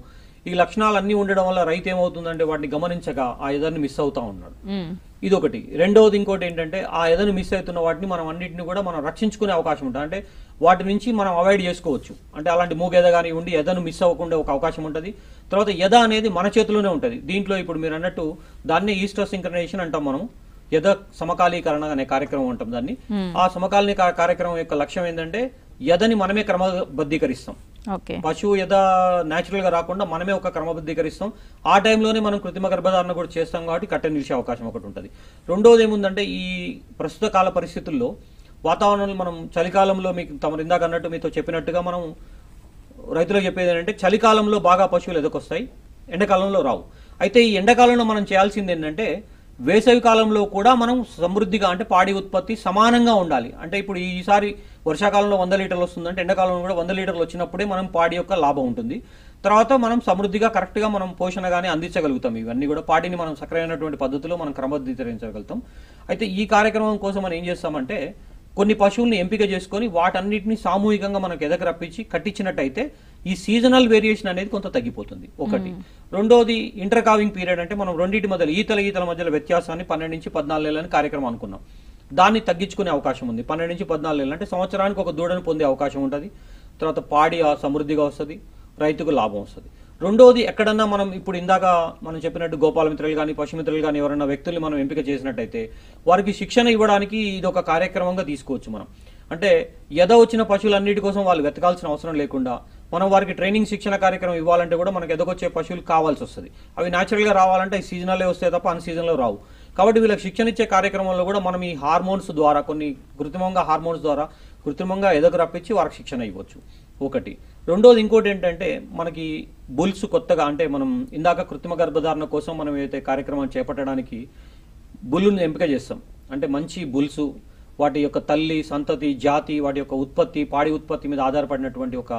ఈ లక్షణాలు అన్నీ ఉండడం వల్ల రైతు ఏమవుతుందంటే వాటిని గమనించక ఆ ఎదను మిస్ అవుతా ఉన్నాడు. ఇదొకటి. రెండవది ఇంకోటి ఏంటంటే ఆ ఎదను మిస్ అవుతున్న వాటిని మనం అన్నింటిని కూడా మనం రక్షించుకునే అవకాశం ఉంటుంది. అంటే వాటి నుంచి మనం అవాయిడ్ చేసుకోవచ్చు. అంటే అలాంటి మూగెద కానీ ఉండి ఎదను మిస్ అవ్వకుండా ఒక అవకాశం ఉంటుంది. తర్వాత ఎద అనేది మన చేతిలోనే ఉంటుంది. దీంట్లో ఇప్పుడు మీరు అన్నట్టు దాన్ని ఈస్టర్ సింక్రనైజేషన్ అంటాం, మనం ఎద సమకాలీకరణ అనే కార్యక్రమం అంటాం దాన్ని. ఆ సమకాలీన కార్యక్రమం యొక్క లక్ష్యం ఏంటంటే ఎదని మనమే క్రమబద్ధీకరిస్తాం. పశువు ఎద న్యాచురల్ గా రాకుండా మనమే ఒక క్రమబద్ధీకరిస్తాం. ఆ టైంలోనే మనం కృత్రిమ గర్భధారణ కూడా చేస్తాం కాబట్టి కట్టె నిలిచే అవకాశం ఒకటి ఉంటుంది. రెండోది ఏముందంటే ఈ ప్రస్తుత కాల పరిస్థితుల్లో వాతావరణంలో మనం చలికాలంలో మీకు తమ ఇందాక అన్నట్టు మీతో చెప్పినట్టుగా మనం రైతులకు చెప్పేది ఏంటంటే చలికాలంలో బాగా పశువులు ఎదకొస్తాయి, ఎండాకాలంలో రావు. అయితే ఈ ఎండాకాలంలో మనం చేయాల్సింది ఏంటంటే వేసవి కాలంలో కూడా మనం సమృద్ధిగా అంటే పాడి ఉత్పత్తి సమానంగా ఉండాలి. అంటే ఇప్పుడు ఈసారి వర్షాకాలంలో 100 లీటర్లు వస్తుందంటే ఎండాకాలంలో కూడా 100 లీటర్లు వచ్చినప్పుడే మనం పాడి యొక్క లాభం ఉంటుంది. తర్వాత మనం సమృద్ధిగా కరెక్ట్గా మనం పోషణగానే అందించగలుగుతాం. ఇవన్నీ కూడా పాడిని మనం సక్రమైనటువంటి పద్ధతిలో మనం క్రమబద్ధీకరించగలుగుతాం. అయితే ఈ కార్యక్రమం కోసం మనం ఏం చేస్తామంటే కొన్ని పశువుల్ని ఎంపిక చేసుకొని వాటన్నిటిని సామూహికంగా మనకు ఎదకు రప్పించి కట్టించినట్టయితే ఈ సీజనల్ వేరియేషన్ అనేది కొంత తగ్గిపోతుంది ఒకటి. రెండోది ఇంటర్ కావింగ్ పీరియడ్, అంటే మనం రెండింటి మధ్యలో ఈతల మధ్యలో వ్యత్యాసాన్ని 12 నుంచి 14 నెలలని కార్యక్రమం అనుకున్నాం. దాన్ని తగ్గించుకునే అవకాశం ఉంది. 12 నుంచి 14 నెలలు అంటే సంవత్సరానికి ఒక దూడను పొందే అవకాశం ఉంటుంది. తర్వాత పాడి సమృద్ధిగా వస్తుంది, రైతుకు లాభం వస్తుంది. రెండోది ఎక్కడన్నా మనం ఇప్పుడు ఇందాక మనం చెప్పినట్టు గోపాలమిత్రులు కానీ పశుమిత్రులు కానీ ఎవరైనా వ్యక్తుల్ని మనం ఎంపిక చేసినట్టయితే వారికి శిక్షణ ఇవ్వడానికి ఇది ఒక కార్యక్రమంగా తీసుకోవచ్చు మనం. అంటే ఎద వచ్చిన పశువులన్నిటి కోసం వాళ్ళు వెతకాల్సిన అవసరం లేకుండా మనం వారికి ట్రైనింగ్ శిక్షణ కార్యక్రమం ఇవ్వాలంటే కూడా మనకు ఎదకొచ్చే పశువులు కావాల్సి వస్తుంది. అవి న్యాచురల్గా రావాలంటే సీజనల్లే వస్తే తప్ప అన్ సీజన్లో రావు. కాబట్టి వీళ్ళకి శిక్షణ ఇచ్చే కార్యక్రమంలో కూడా మనం ఈ హార్మోన్స్ ద్వారా కొన్ని హార్మోన్స్ ద్వారా కృత్రిమంగా ఎదకు రప్పించి వారికి శిక్షణ ఇవ్వచ్చు ఒకటి. రెండోది ఇంకోటి ఏంటంటే మనకి బుల్స్ కొత్తగా అంటే మనం ఇందాక కృత్రిమ గర్భధారణ కోసం మనం ఏదైతే కార్యక్రమం చేపట్టడానికి బుల్లుని ఎంపిక చేస్తాం. అంటే మంచి బుల్స్ వాటి యొక్క తల్లి సంతతి జాతి వాటి యొక్క ఉత్పత్తి పాడి ఉత్పత్తి మీద ఆధారపడినటువంటి ఒక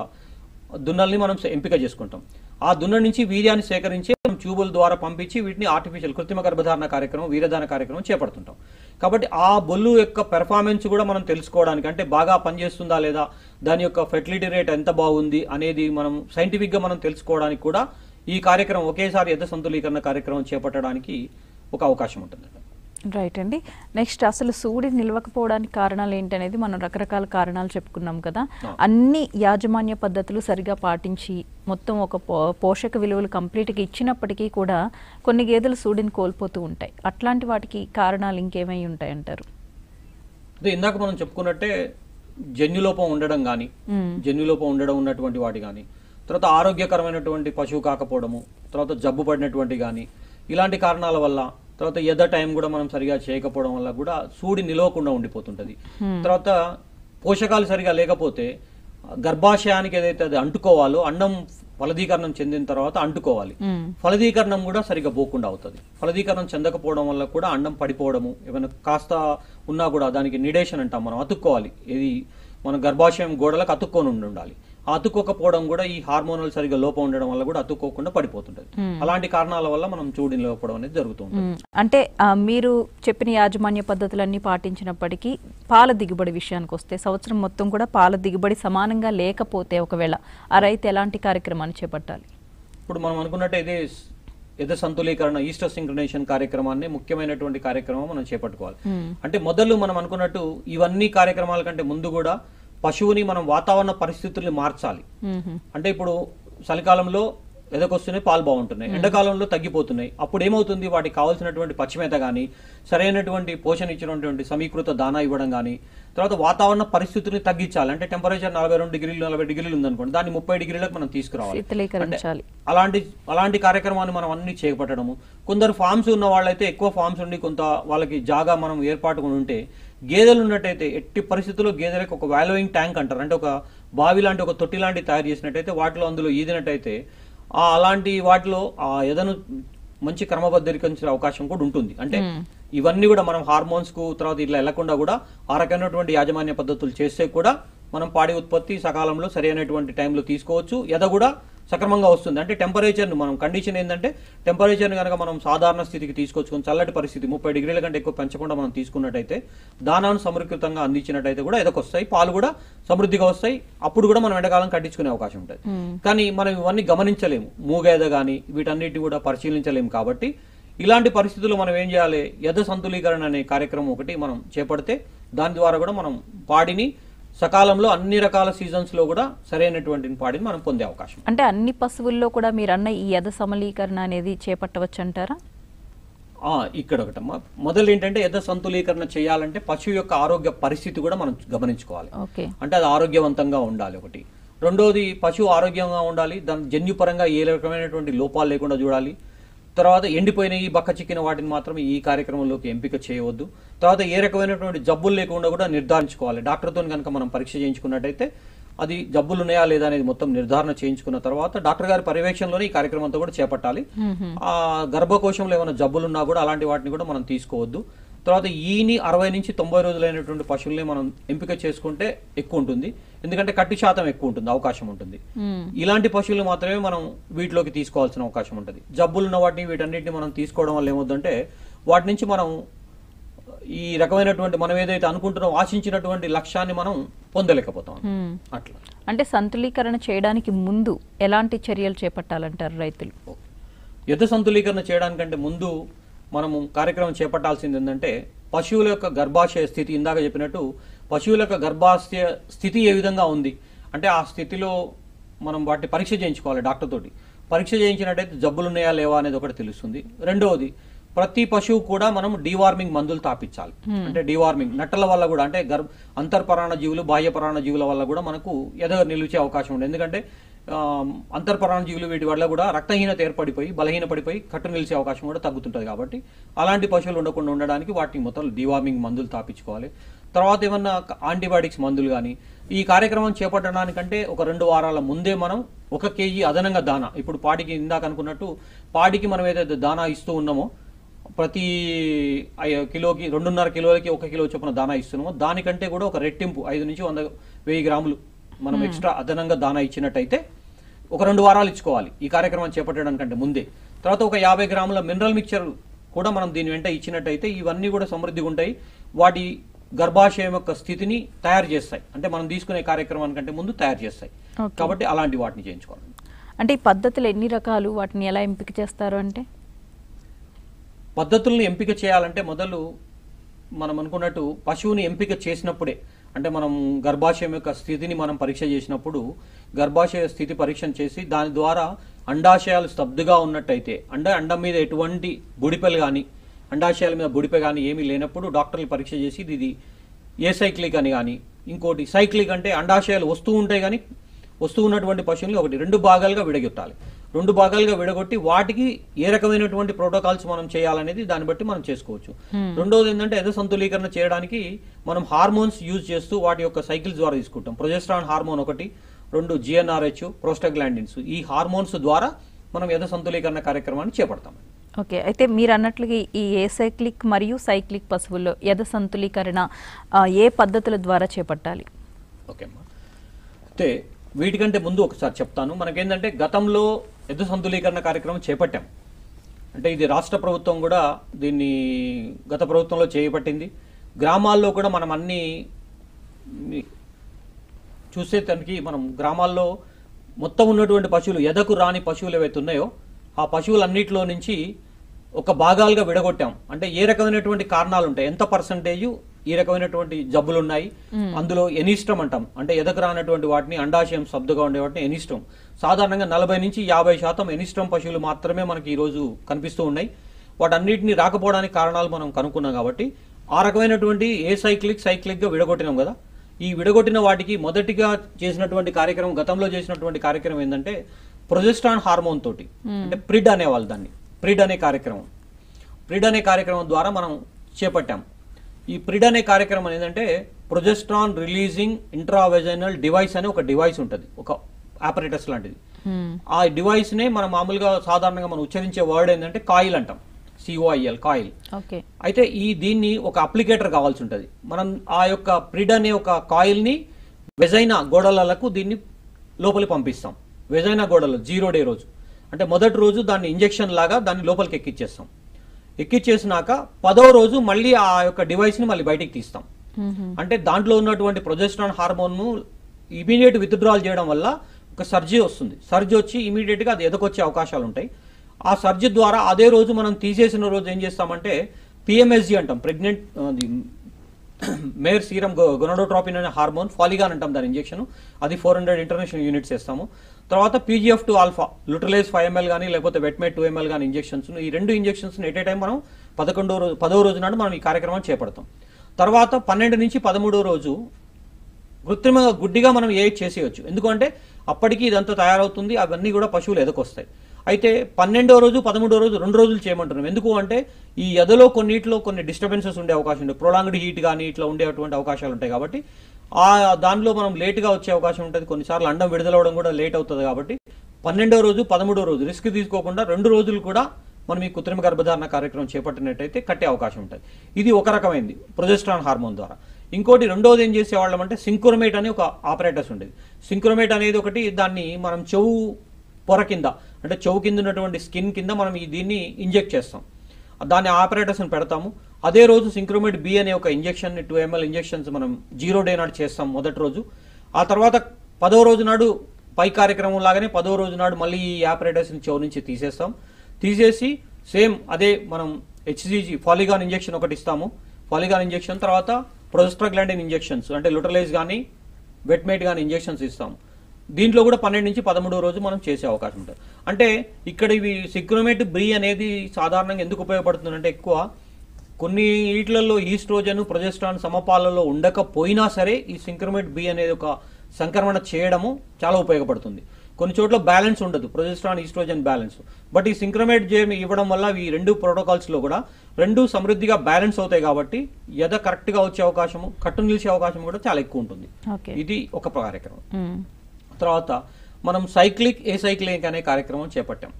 దున్నల్ని మనం ఎంపిక చేసుకుంటాం. ఆ దున్న నుంచి వీర్యాన్ని సేకరించి మనం ట్యూబుల ద్వారా పంపించి వీటిని ఆర్టిఫిషియల్ కృత్రిమ గర్భధారణ కార్యక్రమం, వీర్యధారణ కార్యక్రమం చేపడుతుంటాం. కాబట్టి ఆ బొల్లు యొక్క పెర్ఫార్మెన్స్ కూడా మనం తెలుసుకోవడానికి, అంటే బాగా పనిచేస్తుందా లేదా, దాని యొక్క ఫెర్టిలిటీ రేట్ ఎంత బాగుంది అనేది మనం సైంటిఫిక్గా మనం తెలుసుకోవడానికి కూడా ఈ కార్యక్రమం, ఒకేసారి ఎద సంతులీకరణ కార్యక్రమం చేపట్టడానికి ఒక అవకాశం ఉంటుంది. రైట్ అండి. నెక్స్ట్ అసలు సూడి నిలవకపోవడానికి కారణాలు ఏంటనేది మనం రకరకాల కారణాలు చెప్పుకున్నాం కదా. అన్ని యాజమాన్య పద్ధతులు సరిగా పాటించి మొత్తం ఒక పోషక విలువలు కంప్లీట్గా ఇచ్చినప్పటికీ కూడా కొన్ని గేదెలు సూడిని కోల్పోతూ ఉంటాయి. అట్లాంటి వాటికి కారణాలు ఇంకేమై ఉంటాయి అంటారు? అదే ఇందాక మనం చెప్పుకున్నట్టే జన్యులోపం ఉండడం కానీ, జన్యులోపం ఉండడం ఉన్నటువంటి వాటి కానీ, తర్వాత ఆరోగ్యకరమైనటువంటి పశువు కాకపోవడము, తర్వాత జబ్బు పడినటువంటి కానీ, ఇలాంటి కారణాల వల్ల, తర్వాత ఎద టైం కూడా మనం సరిగా చేయకపోవడం వల్ల కూడా సూడి నిలవకుండా ఉండిపోతుంటది. తర్వాత పోషకాలు సరిగా లేకపోతే గర్భాశయానికి ఏదైతే అది అంటుకోవాలో, అండం ఫలదీకరణం చెందిన తర్వాత అంటుకోవాలి, ఫలదీకరణం కూడా సరిగా పోకుండా అవుతుంది. ఫలదీకరణం చెందకపోవడం వల్ల కూడా అండం పడిపోవడము, ఏమైనా కాస్త ఉన్నా కూడా దానికి నిడేషన్ అంటాం మనం, అతుక్కోవాలి. ఇది మన గర్భాశయం గోడలకు అతుక్కొని ఉండాలి. ఆ అతుక్కోకపోవడం కూడా ఈ హార్మోనల్ సరిగా లోపం ఉండడం వల్ల కూడా అతుక్కోకుండా పడిపోతుంటది. అలాంటి కారణాల వల్ల మనం చూడి నిలవకపోవడం అనేది జరుగుతుంది. అంటే మీరు చెప్పిన యాజమాన్య పద్ధతులన్నీ పాటించినప్పటికీ పాల దిగుబడి విషయానికి వస్తే, సంవత్సరం మొత్తం కూడా పాల దిగుబడి సమానంగా లేకపోతే ఒకవేళ ఆ రైతు ఎలాంటి కార్యక్రమాన్ని చేపట్టాలి? ఇప్పుడు మనం అనుకున్నట్టు ఇదే ఎద సంతులీకరణ, ఈస్టర్ సింక్రనైజేషన్ కార్యక్రమాన్ని ముఖ్యమైనటువంటి కార్యక్రమం మనం చేపట్టుకోవాలి. అంటే మొదలు మనం అనుకున్నట్టు ఇవన్నీ కార్యక్రమాల కంటే ముందు కూడా పశువుని మనం వాతావరణ పరిస్థితుల్ని మార్చాలి. అంటే ఇప్పుడు చలికాలంలో ఎదకొస్తున్నాయి, పాలు బాగుంటున్నాయి, ఎండాకాలంలో తగ్గిపోతున్నాయి. అప్పుడు ఏమవుతుంది, వాటికి కావాల్సినటువంటి పచ్చిమేత కానీ, సరైనటువంటి పోషణ ఇచ్చినటువంటి సమీకృత దానా ఇవ్వడం కానీ, తర్వాత వాతావరణ పరిస్థితుల్ని తగ్గించాలి. అంటే టెంపరేచర్ 42 డిగ్రీలు 40 డిగ్రీలు ఉందనుకోండి, దాన్ని 30 డిగ్రీలకు మనం తీసుకురావాలి. అలాంటి కార్యక్రమాన్ని మనం అన్ని చేపట్టడము. కొందరు ఫార్మ్స్ ఉన్న వాళ్ళైతే ఎక్కువ ఫార్మ్స్ ఉండి కొంత వాళ్ళకి జాగా మనం ఏర్పాటుకుని ఉంటే, గేదెలు ఉన్నట్టయితే ఎట్టి పరిస్థితుల్లో గేదెలకు ఒక వాల్యూయింగ్ ట్యాంక్ అంటారు, అంటే ఒక బావి లాంటి ఒక తొట్టి లాంటి తయారు చేసినట్టయితే వాటిలో అందులో ఈదినట్టయితే అలాంటి వాటిలో ఆ ఎదను మంచి క్రమబద్ధీకరించే అవకాశం కూడా ఉంటుంది. అంటే ఇవన్నీ కూడా మనం హార్మోన్స్ కు తర్వాత ఇట్లా వెళ్లకుండా కూడా ఆ రకమైనటువంటి యాజమాన్య పద్ధతులు చేస్తే కూడా మనం పాడి ఉత్పత్తి సకాలంలో సరైనటువంటి టైంలో తీసుకోవచ్చు. ఎద కూడా సక్రమంగా వస్తుంది. అంటే టెంపరేచర్ను మనం కండిషన్ ఏంటంటే టెంపరేచర్ని కనుక మనం సాధారణ స్థితికి తీసుకొచ్చుకొని చల్లటి పరిస్థితి 30 డిగ్రీల కంటే ఎక్కువ పెంచకుండా మనం తీసుకున్నట్టయితే, దానాను సమృద్ధితంగా అందించినట్టయితే కూడా ఎదకొస్తాయి, పాలు కూడా సమృద్ధిగా వస్తాయి. అప్పుడు కూడా మనం ఎండాకాలం కట్టించుకునే అవకాశం ఉంటుంది. కానీ మనం ఇవన్నీ గమనించలేము, మూగేద కానీ వీటన్నిటిని కూడా పరిశీలించలేము. కాబట్టి ఇలాంటి పరిస్థితుల్లో మనం ఏం చేయాలి, ఎద సంతులీకరణ అనే కార్యక్రమం ఒకటి మనం చేపడితే దాని ద్వారా కూడా మనం పాడిని సకాలంలో అన్ని రకాల సీజన్స్ లో కూడా సరైనటువంటి పాడిని మనం పొందే అవకాశం. అంటే అన్ని పశువుల్లో కూడా మీరు అన్న ఈ ఎద సమలీకరణ అనేది చేపట్టవచ్చు అంటారా? ఇక్కడ ఒకటమ్మా, మొదలు ఏంటంటే ఎద సంతులీకరణ చేయాలంటే పశువు యొక్క ఆరోగ్య పరిస్థితి కూడా మనం గమనించుకోవాలి. అంటే అది ఆరోగ్యవంతంగా ఉండాలి ఒకటి. రెండోది పశువు ఆరోగ్యంగా ఉండాలి, దాని జన్యుపరంగా ఏ రకమైనటువంటి లోపాలు లేకుండా చూడాలి. తర్వాత ఎండిపోయిన ఈ బక్క చిక్కిన వాటిని మాత్రం ఈ కార్యక్రమంలోకి ఎంపిక చేయవద్దు. తర్వాత ఏ రకమైనటువంటి జబ్బులు లేకుండా కూడా నిర్ధారించుకోవాలి. డాక్టర్తో కనుక మనం పరీక్ష చేయించుకున్నట్టయితే అది జబ్బులు ఉన్నాయా లేదా అనేది మొత్తం నిర్ధారణ చేయించుకున్న తర్వాత డాక్టర్ గారి పర్యవేక్షణలోనే ఈ కార్యక్రమంతో కూడా చేపట్టాలి. ఆ గర్భకోశంలో ఏమైనా జబ్బులు ఉన్నా కూడా అలాంటి వాటిని కూడా మనం తీసుకోవద్దు. తర్వాత ఈని 60 నుంచి 90 రోజులైనటువంటి పశువుల్ని మనం ఎంపిక చేసుకుంటే ఎక్కువ ఉంటుంది, ఎందుకంటే కట్టి శాతం ఎక్కువ ఉంటుంది, అవకాశం ఉంటుంది. ఇలాంటి పశువులు మాత్రమే మనం వీటిలోకి తీసుకోవాల్సిన అవకాశం ఉంటుంది. జబ్బులున్న వాటిని వీటన్నిటిని మనం తీసుకోవడం వల్ల ఏమవుతుందంటే వాటి నుంచి మనం ఈ రకమైనటువంటి మనం ఏదైతే అనుకుంటున్నాం ఆశించినటువంటి లక్ష్యాన్ని మనం పొందలేకపోతాం. అట్లా అంటే సంతులీకరణ చేయడానికి ముందు ఎలాంటి చర్యలు చేపట్టాలంటారు రైతులు? ఎద సంతులీకరణ చేయడానికంటే ముందు మనము కార్యక్రమం చేపట్టాల్సింది ఏంటంటే పశువుల యొక్క గర్భాశయ స్థితి, ఇందాక చెప్పినట్టు పశువుల యొక్క గర్భాశయ స్థితి ఏ విధంగా ఉంది అంటే ఆ స్థితిలో మనం వాటిని పరీక్ష చేయించుకోవాలి. డాక్టర్ తోటి పరీక్ష చేయించినట్టయితే జబ్బులు ఉన్నాయా లేవా అనేది ఒకటి తెలుస్తుంది. రెండవది, ప్రతి పశువు కూడా మనం డీవార్మింగ్ మందులు తాపించాలి. అంటే డీవార్మింగ్ నట్టల వల్ల కూడా, అంటే అంతర్పరాణ జీవులు బాహ్య పరాణ జీవుల వల్ల కూడా మనకు ఎద నిలిచే అవకాశం ఉంది. ఎందుకంటే అంతర్పరాణ జీవులు వీటి వల్ల కూడా రక్తహీనత ఏర్పడిపోయి బలహీనపడిపోయి కట్టు నిలిచే అవకాశం కూడా తగ్గుతుంటుంది. కాబట్టి అలాంటి పశువులు ఉండకుండా ఉండడానికి వాటిని మొత్తం డీవార్మింగ్ మందులు తాపించుకోవాలి. తర్వాత ఏమన్నా యాంటీబయాటిక్స్ మందులు కానీ ఈ కార్యక్రమం చేపట్టడానికంటే ఒక 2 వారాల ముందే మనం 1 కేజీ అదనంగా దానా, ఇప్పుడు పాడికి ఇందాక అనుకున్నట్టు పాడికి మనం ఏదైతే దానా ఇస్తూ ఉన్నామో ప్రతి కిలోకి 2.5 కిలోలకి 1 కిలో చొప్పున దానా ఇస్తున్నామో దానికంటే కూడా ఒక రెట్టింపు 5 నుంచి 100 1000 గ్రాములు మనం ఎక్స్ట్రా అదనంగా దానా ఇచ్చినట్టయితే ఒక 2 వారాలు ఇచ్చుకోవాలి ఈ కార్యక్రమం చేపట్టడానికంటే ముందే. తర్వాత ఒక 50 గ్రాముల మినరల్ మిక్చర్ కూడా మనం దీని వెంట ఇచ్చినట్టయితే ఇవన్నీ కూడా సమృద్ధిగా ఉంటాయి. వాటి గర్భాశయం యొక్క స్థితిని తయారు చేస్తాయి, అంటే మనం తీసుకునే కార్యక్రమానికంటే ముందు తయారు చేస్తాయి. కాబట్టి అలాంటి వాటిని చేయించుకోవాలి. అంటే ఈ పద్ధతులు ఎన్ని రకాలు, వాటిని ఎలా ఎంపిక చేస్తారు? అంటే పద్ధతుల్ని ఎంపిక చేయాలంటే మొదలు మనం అనుకున్నట్టు పశువుని ఎంపిక చేసినప్పుడే, అంటే మనం గర్భాశయం యొక్క స్థితిని మనం పరీక్ష చేసినప్పుడు గర్భాశయ స్థితి పరీక్షను చేసి దాని ద్వారా అండాశయాలు స్తబ్దుగా ఉన్నట్టయితే, అంటే అండం మీద ఎటువంటి బుడిపెలు కానీ అండాశయాల మీద బుడిపె కానీ ఏమీ లేనప్పుడు డాక్టర్లు పరీక్ష చేసి ఇది ఏ సైక్లిక్ అని కానీ, ఇంకోటి సైక్లిక్ అంటే అండాశయాలు వస్తూ ఉంటాయి కానీ వస్తూ ఉన్నటువంటి పశువుల్ని 2 భాగాలుగా విడగొట్టాలి. 2 భాగాలుగా విడగొట్టి వాటికి ఏ రకమైనటువంటి ప్రోటోకాల్స్ మనం చేయాలనేది దాన్ని బట్టి మనం చేసుకోవచ్చు. రెండోది ఏంటంటే ఎద సంతులీకరణ చేయడానికి మనం హార్మోన్స్ యూజ్ చేస్తూ వాటి యొక్క సైకిల్స్ ద్వారా తీసుకుంటాం. ప్రొజెస్ట్రాన్ హార్మోన్ 1, 2 GnRH, ప్రోస్టాగ్లాండిన్స్, ఈ హార్మోన్స్ ద్వారా మనం ఎద సంతులీకరణ కార్యక్రమాన్ని చేపడతాం. ఓకే, అయితే మీరు అన్నట్లుగా ఈ ఏసైక్లిక్ మరియు సైక్లిక్ పశువుల్లో ఎద సంతులీకరణ ఏ పద్ధతుల ద్వారా చేపట్టాలి? ఓకే అమ్మా, అయితే వీటికంటే ముందు ఒకసారి చెప్తాను. మనకేంటంటే గతంలో ఎద్దు సంతులీకరణ కార్యక్రమం చేపట్టాం. అంటే ఇది రాష్ట్ర ప్రభుత్వం కూడా దీన్ని గత ప్రభుత్వంలో చేపట్టింది. గ్రామాల్లో కూడా మనం అన్ని చూసేదానికి మనం గ్రామాల్లో మొత్తం ఉన్నటువంటి పశువులు, ఎదకు రాని పశువులు ఏవైతే ఉన్నాయో ఆ పశువులన్నిటిలో నుంచి ఒక భాగాలుగా విడగొట్టాం. అంటే ఏ రకమైనటువంటి కారణాలు ఉంటాయి, ఎంత పర్సంటేజ్ ఈ రకమైనటువంటి జబ్బులు ఉన్నాయి, అందులో ఎనిస్ట్రమ్ అంటాం, అంటే ఎదకు రానటువంటి వాటిని అండాశయం సబ్దుగా ఉండే వాటిని ఎనిస్ట్రమ్. సాధారణంగా 40 నుంచి 50% ఎనిస్ట్రమ్ పశువులు మాత్రమే మనకి ఈరోజు కనిపిస్తూ ఉన్నాయి. వాటన్నిటిని రాకపోవడానికి కారణాలు మనం కనుక్కున్నాం. కాబట్టి ఆ రకమైనటువంటి ఏ సైక్లిక్గా విడగొట్టినాం కదా. ఈ విడగొట్టిన వాటికి మొదటిగా చేసినటువంటి కార్యక్రమం, గతంలో చేసినటువంటి కార్యక్రమం ఏంటంటే ప్రొజెస్ట్రాన్ హార్మోన్ తోటి, అంటే ప్రిడ్ అనేవాళ్ళు దాన్ని, ప్రిడ్ అనే కార్యక్రమం ద్వారా మనం చేపట్టాం. ఈ ప్రిడ్ అనే కార్యక్రమం ఏంటంటే ప్రొజెస్ట్రాన్ రిలీజింగ్ ఇంట్రావెజైనల్ డివైస్ అనే ఒక డివైస్ ఉంటుంది, ఒక ఆపరేటస్ లాంటిది. ఆ డివైస్ నే మనం మామూలుగా సాధారణంగా మనం ఉచ్చరించే వర్డ్ ఏంటంటే కాయిల్ అంటాం, COIL, కాయిల్. అయితే దీన్ని ఒక అప్లికేటర్ కావాల్సి ఉంటుంది. మనం ఆ యొక్క ప్రిడ్ అనే ఒక కాయిల్ ని వెజైనా గోడలకు దీన్ని లోపలి పంపిస్తాం. వెజైనా గోడలు 0 డే రోజు, అంటే మొదటి రోజు దాన్ని ఇంజెక్షన్ లాగా దాన్ని లోపలికి ఎక్కిచ్చేస్తాం. ఎక్కిచ్చేసినాక 10వ రోజు మళ్ళీ ఆ యొక్క డివైస్ ని మళ్ళీ బయటికి తీస్తాం. అంటే దాంట్లో ఉన్నటువంటి ప్రొజెస్ట్రాన్ హార్మోన్ ను ఇమీడియట్ విత్డ్రాల్ చేయడం వల్ల ఒక సర్జీ వస్తుంది. సర్జీ వచ్చి ఇమీడియట్ గా అది ఎదకొచ్చే అవకాశాలు ఉంటాయి. ఆ సర్జీ ద్వారా అదే రోజు మనం తీసేసిన రోజు ఏం చేస్తామంటే PMSG అంటాం, ప్రెగ్నెంట్ మేర్ సీరం గొనడోట్రోపిన్ అనే హార్మోన్, ఫాలిగాన్ అంటాం దాని ఇంజెక్షన్, అది 400 ఇంటర్నేషనల్ యూనిట్స్ వేస్తాము. తర్వాత PGF2 ఆల్ఫా, లుట్రలైజ్ 5 ml కానీ లేకపోతే వెట్మేట్ 2 ml కానీ ఇంజెక్షన్స్, ఈ 2 ఇంజెక్షన్స్ ఎట్ ఏ టైం మనం 10వ రోజు నాడు మనం ఈ కార్యక్రమాన్ని చేపడతాం. తర్వాత 12 నుంచి 13వ రోజు కృత్రిమంగా గుడ్డిగా మనం చేసేయచ్చు, ఎందుకంటే అప్పటికి ఇదంతా తయారవుతుంది, అవన్నీ కూడా పశువులు ఎదకొస్తాయి. అయితే 12వ రోజు 13వ రోజు 2 రోజులు చేయమంటున్నాం. ఎందుకు అంటే ఈ ఎదలో కొన్నిట్లో కొన్ని డిస్టర్బెన్సెస్ ఉండే అవకాశం ఉంటుంది, ప్రొలాంగ్డ్ హీట్ కానీ ఇట్లా ఉండేటువంటి అవకాశాలు ఉంటాయి. కాబట్టి దానిలో మనం లేట్గా వచ్చే అవకాశం ఉంటుంది, కొన్నిసార్లు అండం విడుదలవడం కూడా లేట్ అవుతుంది. కాబట్టి 12వ రోజు 13వ రోజు రిస్క్ తీసుకోకుండా 2 రోజులు కూడా మనం ఈ కృత్రిమ గర్భధారణ కార్యక్రమం చేపట్టినట్టయితే కట్టే అవకాశం ఉంటుంది. ఇది ఒక రకమైనది ప్రొజెస్ట్రాన్ హార్మోన్ ద్వారా. ఇంకోటి రెండోది ఏం చేసేవాళ్ళం అంటే సింక్రోమేట్ అని ఒక ఆపరేటర్స్ ఉండేది. సింక్రోమేట్ అనేది ఒకటి, దాన్ని మనం చెవు పొర కింద, అంటే చెవు కింద ఉన్నటువంటి స్కిన్ కింద మనం దీన్ని ఇంజెక్ట్ చేస్తాం. దాన్ని ఆపరేటర్స్ని పెడతాము. అదే రోజు సింక్రోమేట్ B అనే ఒక ఇంజెక్షన్ 2 ml ఇంజెక్షన్స్ మనం 0 డే నాడు చేస్తాం మొదటి రోజు. ఆ తర్వాత 10వ రోజు నాడు పై కార్యక్రమం లాగానే 10వ రోజు నాడు మళ్ళీ ఈ ఆపరేటర్స్ని చెవు నుంచి తీసేస్తాం. తీసేసి సేమ్ అదే మనం HCG ఫాలిగాన్ ఇంజెక్షన్ ఒకటి ఇస్తాము. ఫాలిగాన్ ఇంజెక్షన్ తర్వాత ప్రొజెస్ట్రాగ్లాండిన్ ఇంజెక్షన్స్, అంటే లుటలైజ్ కానీ వెట్మేట్ కానీ ఇంజెక్షన్స్ ఇస్తాము. దీంట్లో కూడా 12 నుంచి 13వ రోజు మనం చేసే అవకాశం ఉంటుంది. అంటే ఇక్కడ ఇవి సింక్రోమేట్ B అనేది సాధారణంగా ఎందుకు ఉపయోగపడుతుందంటే, ఎక్కువ కొన్ని వీటిలలో ఈస్ట్రోజన్ ప్రొజెస్ట్రాన్ సమపాలలో ఉండకపోయినా సరే ఈ సింక్రోమేట్ B అనేది ఒక సంక్రమణ చేయడము చాలా ఉపయోగపడుతుంది. కొన్ని చోట్ల బ్యాలెన్స్ ఉండదు, ప్రొజెస్ట్రాన్ ఈస్ట్రోజన్ బ్యాలెన్స్. బట్ ఈ సింక్రోమేట్ ఇవ్వడం వల్ల ఈ 2 ప్రోటోకాల్స్లో కూడా 2 సమృద్ధిగా బ్యాలెన్స్ అవుతాయి. కాబట్టి ఎద కరెక్ట్గా వచ్చే అవకాశము, కట్టు నిలిచే అవకాశం కూడా చాలా ఎక్కువ ఉంటుంది. ఇది ఒక కార్యక్రమం. తర్వాత మనం ఏసైక్లిక్ అనే కార్యక్రమం చేపట్టాం.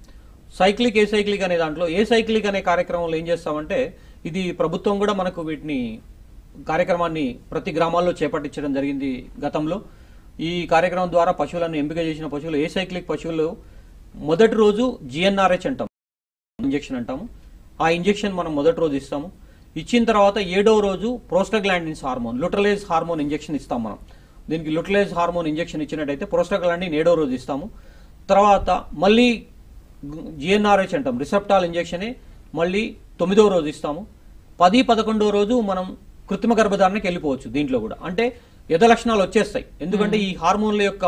ఏసైక్లిక్ అనే దాంట్లో ఏసైక్లిక్ అనే కార్యక్రమంలో ఏం చేస్తామంటే, ఇది ప్రభుత్వం కూడా మనకు వీటిని కార్యక్రమాన్ని ప్రతి గ్రామాల్లో చేపట్టించడం జరిగింది గతంలో. ఈ కార్యక్రమం ద్వారా పశువులను ఎంపిక చేసిన పశువులు ఏ సైక్లిక్ పశువులు మొదటి రోజు GnRH అంటాం, ఇంజెక్షన్ అంటాము. ఆ ఇంజెక్షన్ మనం మొదటి రోజు ఇస్తాము. ఇచ్చిన తర్వాత 7వ రోజు ప్రోస్టాగ్లాండిన్స్ హార్మోన్, లుట్రలేజ్ హార్మోన్ ఇంజెక్షన్ ఇస్తాం మనం. దీనికి లుట్రలేజ్ హార్మోన్ ఇంజెక్షన్ ఇచ్చినట్టయితే ప్రోస్టాగ్లాండిన్ 7వ రోజు ఇస్తాము. తర్వాత మళ్ళీ GnRH అంటాం, రిసెప్టాల్ ఇంజెక్షనే మళ్ళీ 9వ రోజు ఇస్తాము. 10, 11వ రోజు మనం కృత్రిమ గర్భధారణకి వెళ్ళిపోవచ్చు. దీంట్లో కూడా అంటే ఎద లక్షణాలు వచ్చేస్తాయి. ఎందుకంటే ఈ హార్మోన్ల యొక్క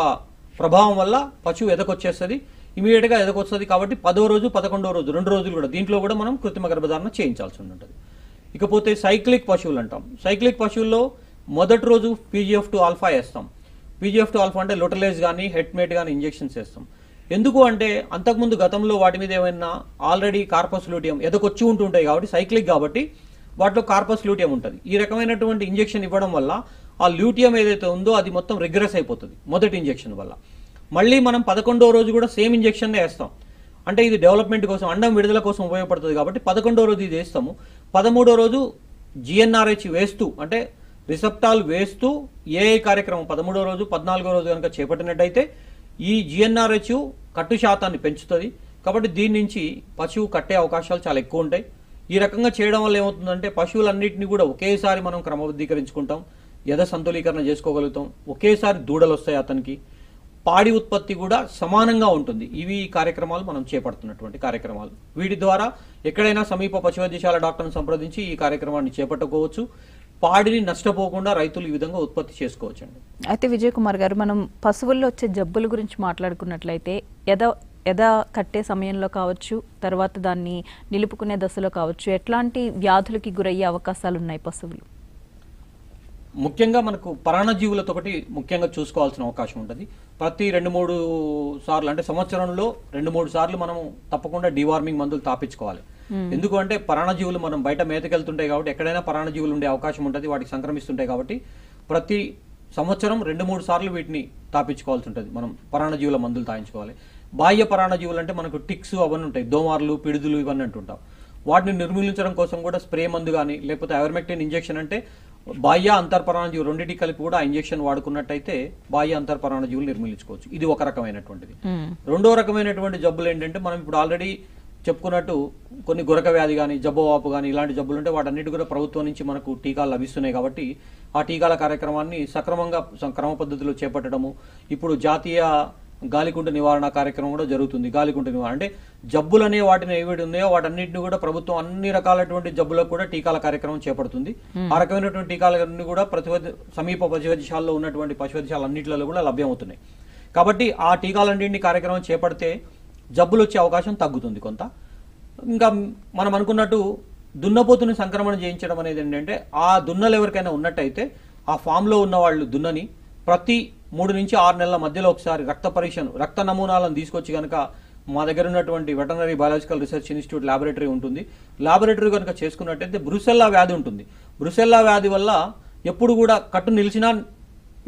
ప్రభావం వల్ల పశువు ఎదకొచ్చేస్తుంది, ఇమీడియట్ గా ఎదకొస్తుంది. కాబట్టి 10వ రోజు 11వ రోజు 2 రోజులు కూడా దీంట్లో కూడా మనం కృత్రిమ గర్భధారణ చేయించాల్సి ఉంటుంది. ఇకపోతే సైక్లిక్ పశువులు అంటాం. సైక్లిక్ పశువుల్లో మొదటి రోజు PGF2 ఆల్ఫా వేస్తాం. PGF2 ఆల్ఫా అంటే లుటలేజ్ కానీ హెట్మేట్ కానీ ఇంజెక్షన్స్ వేస్తాం. ఎందుకు అంటే అంతకుముందు గతంలో వాటి మీద ఏమైనా ఆల్రెడీ కార్పస్ లూటియం ఎదకొచ్చి ఉంటుంటాయి కాబట్టి సైక్లిక్ కాబట్టి వాటిలో కార్పస్ లూటియం ఉంటుంది. ఈ రకమైనటువంటి ఇంజెక్షన్ ఇవ్వడం వల్ల ఆ లూటియం ఏదైతే ఉందో అది మొత్తం రిగ్రెస్ అయిపోతుంది మొదటి ఇంజెక్షన్ వల్ల. మళ్ళీ మనం 11వ రోజు కూడా సేమ్ ఇంజెక్షన్ వేస్తాం. అంటే ఇది డెవలప్మెంట్ కోసం, అండం విడుదల కోసం ఉపయోగపడుతుంది కాబట్టి 11వ రోజు ఇది వేస్తాము. 13వ రోజు GnRH వేస్తూ అంటే రిసెప్టాల్ వేస్తూ ఏఐ కార్యక్రమం 13వ రోజు 14వ రోజు కనుక చేపట్టినట్టయితే ఈ GnRH కట్టు శాతాన్ని పెంచుతుంది. కాబట్టి దీని నుంచి పశువు కట్టే అవకాశాలు చాలా ఎక్కువ ఉంటాయి. ఈ రకంగా చేయడం వల్ల ఏమవుతుందంటే పశువులన్నింటినీ కూడా ఒకేసారి మనం క్రమబద్ధీకరించుకుంటాం, యథ సంతులీకరణ చేసుకోగలుగుతాం, ఒకేసారి దూడలు వస్తాయి అతనికి, పాడి ఉత్పత్తి కూడా సమానంగా ఉంటుంది. ఇవి కార్యక్రమాలు మనం చేపడుతున్నటువంటి కార్యక్రమాలు. వీటి ద్వారా ఎక్కడైనా సమీప పశు వైద్యశాల డాక్టర్ను సంప్రదించి ఈ కార్యక్రమాన్ని చేపట్టుకోవచ్చు. పాడిని నష్టపోకుండా రైతులు ఈ విధంగా ఉత్పత్తి చేసుకోవచ్చు అండి. అయితే విజయ్ కుమార్ గారు, మనం పశువుల్లో వచ్చే జబ్బుల గురించి మాట్లాడుకున్నట్లయితే ఎద కట్టే సమయంలో కావచ్చు, తర్వాత దాన్ని నిలుపుకునే దశలో కావచ్చు, ఎట్లాంటి వ్యాధులకి గురయ్యే అవకాశాలు ఉన్నాయి పశువులు? ముఖ్యంగా మనకు పరాణజీవులతో ఒకటి ముఖ్యంగా చూసుకోవాల్సిన అవకాశం ఉంటుంది. ప్రతి 2-3 సార్లు అంటే సంవత్సరంలో 2-3 సార్లు మనం తప్పకుండా డివార్మింగ్ మందులు తాపించుకోవాలి. ఎందుకు అంటే పరాణజీవులు మనం బయట మేతకెళ్తుంటాయి కాబట్టి ఎక్కడైనా పరాణజీవులు ఉండే అవకాశం ఉంటుంది, వాటికి సంక్రమిస్తుంటాయి కాబట్టి ప్రతి సంవత్సరం 2-3 సార్లు వీటిని తాపించుకోవాల్సి ఉంటుంది. మనం పరాణజీవుల మందులు తాయించుకోవాలి. బాహ్య పరాణజీవులు అంటే మనకు టిక్స్ అవన్నీ ఉంటాయి, దోమార్లు, పిడుదులు ఇవన్నీ అంటుంటాం. వాటిని నిర్మూలించడం కోసం కూడా స్ప్రే మందు కానీ లేకపోతే ఐవర్మెక్టిన్ ఇంజెక్షన్ అంటే బాహ్య అంతర్పరాణజీవులు రెండింటి కలిపి కూడా ఇంజెక్షన్ వాడుకున్నట్టయితే బాహ్య అంతర్పరాణజీవులు నిర్మూలించుకోవచ్చు. ఇది ఒక రకమైనటువంటిది. రెండో రకమైనటువంటి జబ్బులు ఏంటంటే మనం ఇప్పుడు ఆల్రెడీ చెప్పుకున్నట్టు కొన్ని గురక వ్యాధి కానీ జబ్బవాపు కానీ ఇలాంటి జబ్బులు ఉంటే వాటన్నిటి కూడా ప్రభుత్వం నుంచి మనకు టీకాలు లభిస్తున్నాయి. కాబట్టి ఆ టీకాల కార్యక్రమాన్ని సక్రమంగా క్రమ పద్ధతిలో చేపట్టడము. ఇప్పుడు జాతీయ గాలికుంట నివారణ కార్యక్రమం కూడా జరుగుతుంది. గాలికుంట నివారణ అంటే జబ్బులు అనే వాటిని ఏవి ఉన్నాయో వాటన్నిటిని కూడా ప్రభుత్వం అన్ని రకాలైనటువంటి జబ్బులకు కూడా టీకాల కార్యక్రమం చేపడుతుంది. ఆ రకమైనటువంటి టీకాలన్నీ కూడా సమీప పశు వైద్యశాలలో ఉన్నటువంటి పశు వైద్యశాల అన్నింటిలో కూడా లభ్యమవుతున్నాయి. కాబట్టి ఆ టీకాలన్నింటినీ కార్యక్రమం చేపడితే జబ్బులు వచ్చే అవకాశం తగ్గుతుంది కొంత. ఇంకా మనం అనుకున్నట్టు దున్నపోతుని సంక్రమణ చేయించడం అనేది ఏంటంటే ఆ దున్నలు ఎవరికైనా ఉన్నట్టయితే ఆ ఫామ్లో ఉన్న వాళ్ళు దున్నని ప్రతి 3 నుంచి 6 నెలల మధ్యలో ఒకసారి రక్త నమూనాలను తీసుకొచ్చి కనుక మా దగ్గర ఉన్నటువంటి veterinary biological research institute laboratory ఉంటుంది. ల్యాబొరేటరీ కనుక చేసుకున్నట్టయితే బ్రుసెల్లా వ్యాధి ఉంటుంది. బ్రుసెల్లా వ్యాధి వల్ల ఎప్పుడు కూడా కట్టు నిలిచినా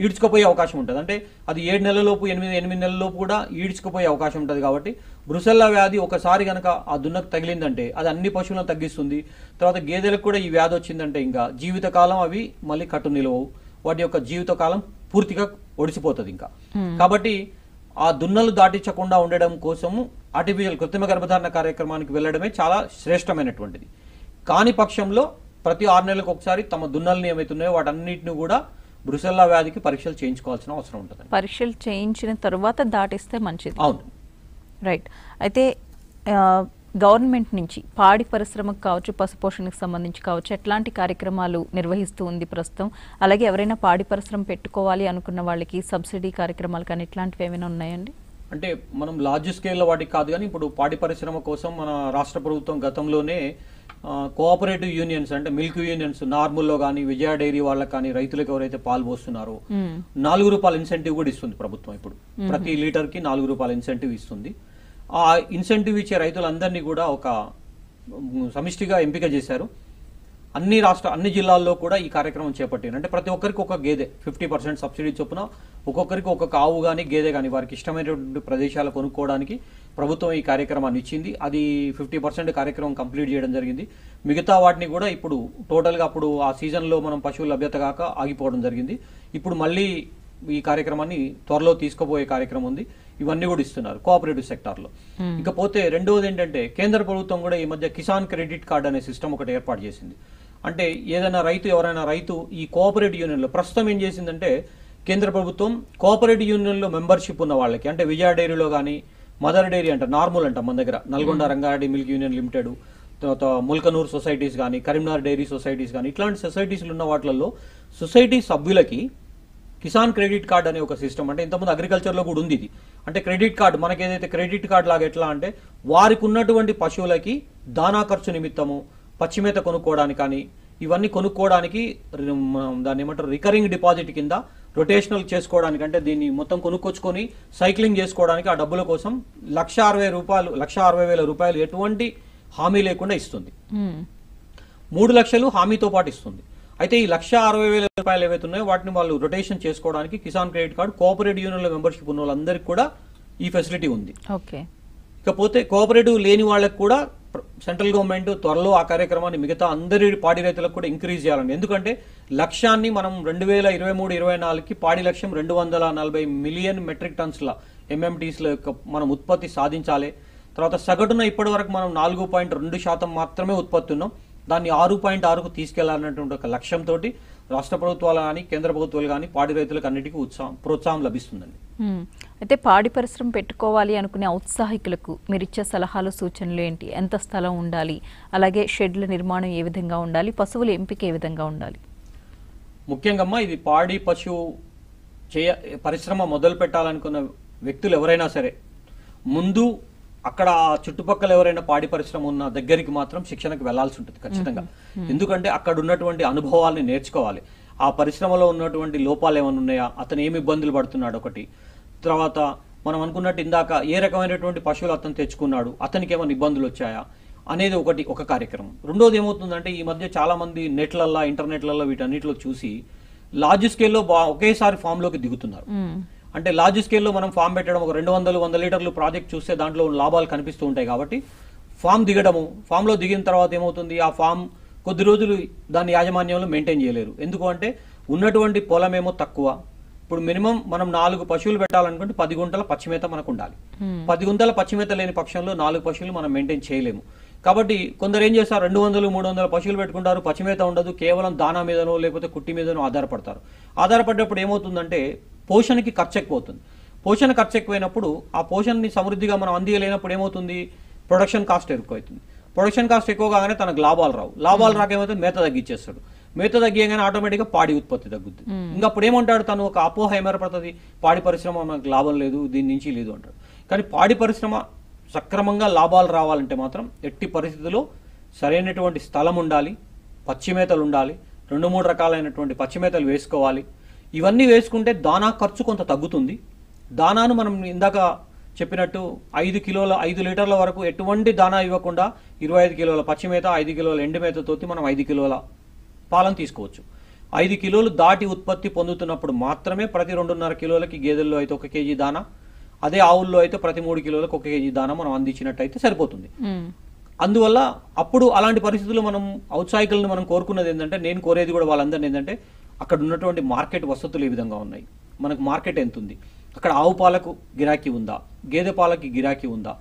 ఈడ్చుకుపోయే అవకాశం ఉంటుంది. అంటే అది 7 నెలలలోపు 8 నెలలలోపు కూడా ఈడ్చుకుపోయే అవకాశం ఉంటుంది. కాబట్టి బ్రుసెల్లా వ్యాధి ఒకసారి కనుక ఆ దున్నకు తగిలిందంటే అది అన్ని పశువులను తగ్గిస్తుంది. తర్వాత గేదెలకు కూడా ఈ వ్యాధి వచ్చిందంటే ఇంకా జీవితకాలం అవి మళ్ళీ కట్టు నిలవవు, వాటి యొక్క జీవితకాలం పూర్తిగా ఒడిసిపోతుంది ఇంకా. కాబట్టి ఆ దున్నలు దాటించకుండా ఉండడం కోసము ఆర్టిఫిషియల్ కృత్రిమ గర్భధారణ కార్యక్రమానికి వెళ్ళడమే చాలా శ్రేష్టమైనటువంటిది. కాని పక్షంలో ప్రతి 6 నెలలకు ఒకసారి తమ దున్నల్ని ఏమైతున్నాయో వాటన్నిటిని కూడా బ్రుసెల్లా వ్యాధికి పరీక్షలు చేయించుకోవాల్సిన అవసరం ఉంటుంది. పరీక్షలు చేయించిన తర్వాత దాటిస్తే మంచిది. అవును, రైట్. అయితే గవర్నమెంట్ నుంచి పాడి పరిశ్రమకు కావచ్చు, పశుపోషణకు సంబంధించి కావచ్చు, ఎట్లాంటి కార్యక్రమాలు నిర్వహిస్తూ ఉంది ప్రస్తుతం? అలాగే ఎవరైనా పాడి పరిశ్రమ పెట్టుకోవాలి అనుకున్న వాళ్ళకి సబ్సిడీ కార్యక్రమాలు కానీ ఇట్లాంటివి ఏమైనా ఉన్నాయండి? అంటే మనం లార్జ్ స్కేల్లో వాటికి కాదు కానీ ఇప్పుడు పాడి పరిశ్రమ కోసం మన రాష్ట్ర ప్రభుత్వం గతంలోనే కోఆపరేటివ్ యూనియన్స్ అంటే మిల్క్ యూనియన్స్ నార్మల్లో కానీ విజయ డైరీ వాళ్ళకి కానీ రైతులకు ఎవరైతే పాలు పోస్తున్నారో ₹4 ఇన్సెంటివ్ కూడా ఇస్తుంది ప్రభుత్వం. ఇప్పుడు ప్రతి లీటర్కి ₹4 ఇన్సెంటివ్ ఇస్తుంది. ఆ ఇన్సెంటివ్ ఇచ్చే రైతులందరినీ కూడా ఒక సమిష్టిగా ఎంపిక చేశారు. అన్ని జిల్లాల్లో కూడా ఈ కార్యక్రమం చేపట్టారు. అంటే ప్రతి ఒక్కరికి ఒక గేదె 50% సబ్సిడీ చొప్పున ఒక్కొక్కరికి ఒక్కొక్క ఆవు కానీ గేదె కానీ వారికి ఇష్టమైనటువంటి ప్రదేశాలు కొనుక్కోవడానికి ప్రభుత్వం ఈ కార్యక్రమాన్ని ఇచ్చింది. అది 50% కార్యక్రమం కంప్లీట్ చేయడం జరిగింది. మిగతా వాటిని కూడా ఇప్పుడు టోటల్గా అప్పుడు ఆ సీజన్లో మనం పశువుల లభ్యత కాక ఆగిపోవడం జరిగింది. ఇప్పుడు మళ్ళీ ఈ కార్యక్రమాన్ని త్వరలో తీసుకుపోయే కార్యక్రమం ఉంది. ఇవన్నీ కూడా ఇస్తున్నారు కోఆపరేటివ్ సెక్టార్లో. ఇకపోతే రెండవది ఏంటంటే కేంద్ర ప్రభుత్వం కూడా ఈ మధ్య కిసాన్ క్రెడిట్ కార్డ్ అనే సిస్టమ్ ఒకటి ఏర్పాటు చేసింది. అంటే ఏదైనా ఎవరైనా రైతు ఈ కోఆపరేటివ్ యూనియన్లో ప్రస్తుతం ఏం చేసిందంటే కేంద్ర ప్రభుత్వం కోఆపరేటివ్ యూనియన్లో మెంబర్షిప్ ఉన్న వాళ్ళకి, అంటే విజయ డైరీలో కానీ, మదర్ డైరీ అంట, నార్మల్ అంట మన దగ్గర, Nalgonda Rangareddy milk union limited, తర్వాత ముల్కనూర్ సొసైటీస్ కానీ, కరీంనగర్ డైరీ సొసైటీస్ కానీ, ఇట్లాంటి సొసైటీస్లు ఉన్న వాటిల్లో సొసైటీ సభ్యులకి కిసాన్ క్రెడిట్ కార్డ్ అనే ఒక సిస్టమ్, అంటే ఇంతకుముందు అగ్రికల్చర్లో కూడా ఉంది ఇది. అంటే క్రెడిట్ కార్డు మనకి ఏదైతే క్రెడిట్ కార్డ్ లాగా ఎట్లా అంటే వారికి ఉన్నటువంటి పశువులకి దానా ఖర్చు నిమిత్తము, పచ్చిమేత కొనుక్కోవడానికి కానీ, ఇవన్నీ కొనుక్కోవడానికి దాన్ని ఏమంటారు రికరింగ్ డిపాజిట్ కింద రొటేషనల్ చేసుకోవడానికి, అంటే దీన్ని మొత్తం కొనుక్కొచ్చుకొని సైక్లింగ్ చేసుకోవడానికి ఆ డబ్బుల కోసం 1,60,000 రూపాయలు ఎటువంటి హామీ లేకుండా ఇస్తుంది. 3 లక్షలు హామీతో పాటు ఇస్తుంది. అయితే ఈ 1,60,000 రూపాయలు ఏవైతే ఉన్నాయో వాటిని వాళ్ళు రొటేషన్ చేసుకోవడానికి కిసాన్ క్రెడిట్ కార్డు కోఆపరేటివ్ యూనియన్లో మెంబర్షిప్ ఉన్న వాళ్ళందరికీ కూడా ఈ ఫెసిలిటీ ఉంది. ఇకపోతే కోఆపరేటివ్ లేని వాళ్ళకి కూడా సెంట్రల్ గవర్నమెంట్ త్వరలో ఆ కార్యక్రమాన్ని మిగతా అందరి పాడి రైతులకు కూడా ఇంక్రీజ్ చేయాలండి. ఎందుకంటే లక్ష్యాన్ని మనం 2023-24కి పాడి లక్ష్యం 240 మిలియన్ మెట్రిక్ టన్స్ల ఎంఎంటీస్ల యొక్క మనం ఉత్పత్తి సాధించాలి. తర్వాత సగటున ఇప్పటి వరకు మనం 4.2% మాత్రమే ఉత్పత్తి ఉన్నాం. దాన్ని 6.6కు తీసుకెళ్లాలన్నటువంటి ఒక లక్ష్యంతో రాష్ట్ర ప్రభుత్వాలు కానీ కేంద్ర ప్రభుత్వాలు కానీ పాడి రైతులకు అన్నిటికీ ప్రోత్సాహం లభిస్తుందండి. అయితే పాడి పరిశ్రమ పెట్టుకోవాలి అనుకునే ఔత్సాహికులకు మీరు ఇచ్చే సలహాలు సూచనలు ఏంటి? ఎంత స్థలం ఉండాలి, అలాగే షెడ్ల నిర్మాణం ఏ విధంగా ఉండాలి, పశువుల ఎంపిక ఏ విధంగా ఉండాలి? ముఖ్యంగా ఇది పాడి పశువు పరిశ్రమ మొదలు పెట్టాలనుకున్న వ్యక్తులు ఎవరైనా సరే ముందు అక్కడ చుట్టుపక్కల ఎవరైనా పాడి పరిశ్రమ ఉన్న దగ్గరికి మాత్రం శిక్షణకు వెళ్లాల్సి ఉంటుంది ఖచ్చితంగా. ఎందుకంటే అక్కడ ఉన్నటువంటి అనుభవాల్ని నేర్చుకోవాలి. ఆ పరిశ్రమలో ఉన్నటువంటి లోపాలు ఏమైనా ఉన్నాయా, అతను ఏమి ఇబ్బందులు పడుతున్నాడు ఒకటి, తర్వాత మనం అనుకున్నట్టు ఇందాక ఏ రకమైనటువంటి పశువులు అతను తెచ్చుకున్నాడు, అతనికి ఏమైనా ఇబ్బందులు వచ్చాయా అనేది ఒక కార్యక్రమం. రెండోది ఏమవుతుందంటే ఈ మధ్య చాలా మంది నెట్లల్లో ఇంటర్నెట్లలో వీటన్నిటిలో చూసి లార్జ్ స్కేల్లో ఒకేసారి ఫామ్లోకి దిగుతున్నారు. అంటే లార్జ్ స్కేల్లో మనం ఫామ్ పెట్టడం ఒక 200-100 లీటర్లు ప్రాజెక్ట్ చూస్తే దాంట్లో లాభాలు కనిపిస్తూ ఉంటాయి. కాబట్టి ఫామ్ దిగడము, ఫామ్లో దిగిన తర్వాత ఏమవుతుంది, ఆ ఫామ్ కొద్ది రోజులు దాని యాజమాన్యంలో మెయింటైన్ చేయలేరు. ఎందుకు అంటే ఉన్నటువంటి పొలం ఏమో తక్కువ. ఇప్పుడు మినిమం మనం 4 పశువులు పెట్టాలనుకుంటే 10 గుంటల పచ్చిమేత మనకు ఉండాలి. 10 గుంటల పచ్చిమేత లేని పక్షంలో 4 పశువులు మనం మెయింటైన్ చేయలేము. కాబట్టి కొందరు ఏం చేస్తారు, 200-300 పశువులు పెట్టుకుంటారు, పచ్చిమేత ఉండదు, కేవలం దానా మీదనో లేకపోతే కుట్టి మీదనో ఆధారపడతారు. ఆధారపడ్డప్పుడు ఏమవుతుందంటే పోషణకి ఖర్చు ఎక్కువవుతుంది. పోషణ ఖర్చు ఎక్కువైనప్పుడు ఆ పోషణని సమృద్ధిగా మనం అందియలేనప్పుడు ఏమవుతుంది, ప్రొడక్షన్ కాస్ట్ ఎక్కువవుతుంది. ప్రొడక్షన్ కాస్ట్ ఎక్కువ కాగానే తనకు లాభాలు రావు. లాభాలు రాకేమవుతుంది, మేత తగ్గించేస్తాడు. మేత తగ్గియగానే ఆటోమేటిక్గా పాడి ఉత్పత్తి తగ్గుద్ది. ఇంకా అప్పుడు ఏమంటాడు, తను ఒక అపోహ ఏమేర్పడుతుంది, పాడి పరిశ్రమ మనకు లాభం లేదు, దీని నుంచి లేదు అంటాడు. కానీ పాడి పరిశ్రమ సక్రమంగా లాభాలు రావాలంటే మాత్రం ఎట్టి పరిస్థితుల్లో సరైనటువంటి స్థలం ఉండాలి, పచ్చిమేతలు ఉండాలి, 2-3 రకాలైనటువంటి పచ్చిమేతలు వేసుకోవాలి. ఇవన్నీ వేసుకుంటే దానా ఖర్చు కొంత తగ్గుతుంది. దానాను మనం ఇందాక చెప్పినట్టు 5 లీటర్ల వరకు ఎటువంటి దానా ఇవ్వకుండా 25 కిలోల పచ్చిమేత, 5 కిలోల ఎండుమేతతో మనం 5 కిలోల పాలను తీసుకోవచ్చు. 5 కిలోలు దాటి ఉత్పత్తి పొందుతున్నప్పుడు మాత్రమే ప్రతి 2.5 కిలోలకి గేదెల్లో అయితే 1 కేజీ దానా, అదే ఆవుల్లో అయితే ప్రతి 3 కిలోలకు 1 కేజీ దానా మనం అందించినట్టయితే సరిపోతుంది. అందువల్ల అప్పుడు అలాంటి పరిస్థితుల్లో మనం ఔత్సాహికులను మనం కోరుకున్నది ఏంటంటే, నేను కోరేది కూడా వాళ్ళందరినీ ఏంటంటే, అక్కడ ఉన్నటువంటి మార్కెట్ వసతులు ఏ విధంగా ఉన్నాయి, మనకు మార్కెట్ ఎంత ఉంది, అక్కడ ఆవు పాలకు గిరాకీ ఉందా, గేదె పాలకి గిరాకీ ఉందా,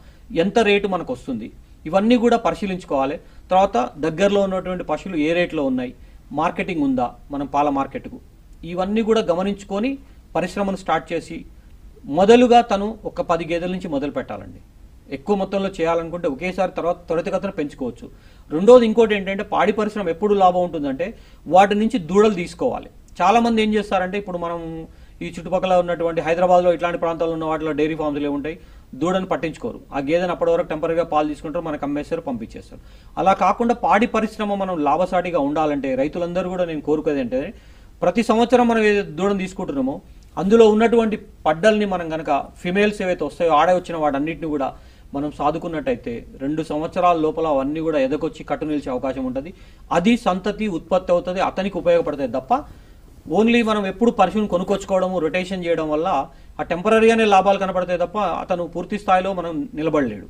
ఎంత రేటు మనకు వస్తుంది, ఇవన్నీ కూడా పరిశీలించుకోవాలి. తర్వాత దగ్గరలో ఉన్నటువంటి పశువులు ఏ రేట్లో ఉన్నాయి, మార్కెటింగ్ ఉందా మనం పాల మార్కెట్కు, ఇవన్నీ కూడా గమనించుకొని పరిశ్రమను స్టార్ట్ చేసి మొదలుగా తను ఒక 10 గేదెల నుంచి మొదలు పెట్టాలండి. ఎక్కువ మొత్తంలో చేయాలనుకుంటే ఒకేసారి తర్వాత త్వరితగతిన పెంచుకోవచ్చు. రెండోది ఇంకోటి ఏంటంటే, పాడి పరిశ్రమ ఎప్పుడు లాభం ఉంటుందంటే వాటి నుంచి దూడలు తీసుకోవాలి. చాలా మంది ఏం చేస్తారంటే, ఇప్పుడు మనం ఈ చుట్టుపక్కల ఉన్నటువంటి హైదరాబాద్లో ఇట్లాంటి ప్రాంతాల్లో ఉన్న వాటిలో డైరీ ఫామ్స్లు ఉంటాయి, దూడను పట్టించుకోరు. ఆ గేదెను అప్పటి వరకు టెంపరీగా పాలు తీసుకుంటారు, మనకు అమ్మేస్తారు, పంపించేస్తారు. అలా కాకుండా పాడి పరిశ్రమ మనం లాభసాటిగా ఉండాలంటే రైతులందరూ కూడా నేను కోరుకునేది అంటే, ప్రతి సంవత్సరం మనం ఏదైతే దూడను తీసుకుంటున్నామో అందులో ఉన్నటువంటి పడ్డల్ని మనం కనుక ఫిమేల్స్ ఏవైతే వస్తాయో ఆడ వచ్చిన వాటన్నిటిని కూడా మనం సాదుకున్నట్టయితే 2 సంవత్సరాల లోపల అవన్నీ కూడా ఎదకొచ్చి కట్టు నిలిచే అవకాశం ఉంటుంది. అది సంతతి ఉత్పత్తి అవుతుంది, అతనికి ఉపయోగపడుతుంది తప్ప ఓన్లీ మనం ఎప్పుడు పశువుని కొనుక్కొచ్చుకోవడము, రొటేషన్ చేయడం వల్ల ఆ టెంపరీగానే లాభాలు కనపడతాయి తప్ప అతను పూర్తి స్థాయిలో మనం నిలబడలేడు.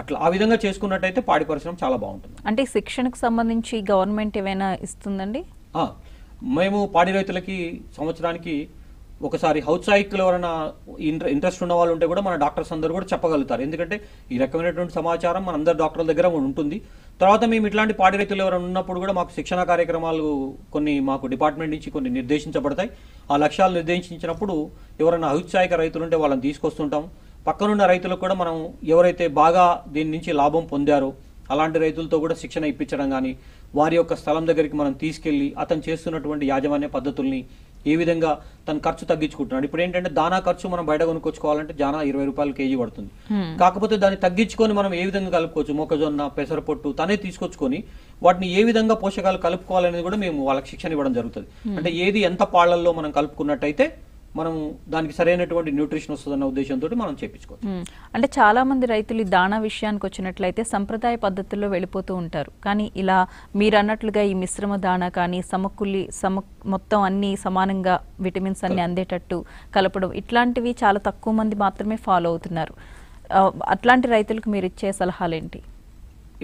అట్లా ఆ విధంగా చేసుకున్నట్టయితే పాడి పరిశ్రమ చాలా బాగుంటుంది. అంటే శిక్షణకు సంబంధించి గవర్నమెంట్ ఏమైనా ఇస్తుందండి? మేము పాడి రైతులకి సంవత్సరానికి ఒకసారి ఔత్సాహికులు ఎవరైనా ఇంట్రెస్ట్ ఉన్న వాళ్ళు ఉంటే కూడా మన డాక్టర్స్ అందరూ కూడా చెప్పగలుగుతారు. ఎందుకంటే ఈ రకమైనటువంటి సమాచారం మన అందరు డాక్టర్ల దగ్గర ఉంటుంది. తర్వాత మేము ఇట్లాంటి పాడి రైతులు ఎవరైనా ఉన్నప్పుడు కూడా మాకు శిక్షణ కార్యక్రమాలు కొన్ని మాకు డిపార్ట్మెంట్ నుంచి కొన్ని నిర్దేశించబడతాయి. ఆ లక్ష్యాలు నిర్దేశించినప్పుడు ఎవరైనా ఔత్సాహిక రైతులు ఉంటే వాళ్ళని తీసుకొస్తుంటాం. పక్కనున్న రైతులకు కూడా మనం ఎవరైతే బాగా దీని నుంచి లాభం పొందారో అలాంటి రైతులతో కూడా శిక్షణ ఇప్పించడం కానీ, వారి యొక్క స్థలం దగ్గరికి మనం తీసుకెళ్లి అతను చేస్తున్నటువంటి యాజమాన్య పద్ధతుల్ని ఏ విధంగా తన ఖర్చు తగ్గించుకుంటున్నాడు. ఇప్పుడు ఏంటంటే దానా ఖర్చు మనం బయట కొనుక్కొచ్చుకోవాలంటే జానా 20 రూపాయలు కేజీ పడుతుంది. కాకపోతే దాన్ని తగ్గించుకొని మనం ఏ విధంగా కలుపుకోవచ్చు, మొక్కజొన్న, పెసరపొట్టు తనే తీసుకొచ్చుకొని వాటిని ఏ విధంగా పోషకాలు కలుపుకోవాలనేది కూడా మేము వాళ్ళకి శిక్షణ ఇవ్వడం జరుగుతుంది. అంటే ఏది ఎంత పాళ్లలో మనం కలుపుకున్నట్టయితే మనం దానికి సరైనటువంటి న్యూట్రిషన్ వస్తుందన్న ఉద్దేశంతో మనం చేపించుకోవచ్చు. అంటే చాలా మంది రైతులు ఈ దాణా విషయానికి వచ్చినట్లయితే సంప్రదాయ పద్ధతుల్లో వెళ్ళిపోతూ ఉంటారు. కానీ ఇలా మీరు అన్నట్లుగా ఈ మిశ్రమ దాణా కానీ మొత్తం అన్ని సమానంగా విటమిన్స్ అన్ని అందేటట్టు కలపడం ఇట్లాంటివి చాలా తక్కువ మంది మాత్రమే ఫాలో అవుతున్నారు. అట్లాంటి రైతులకు మీరు ఇచ్చే సలహాలు ఏంటి?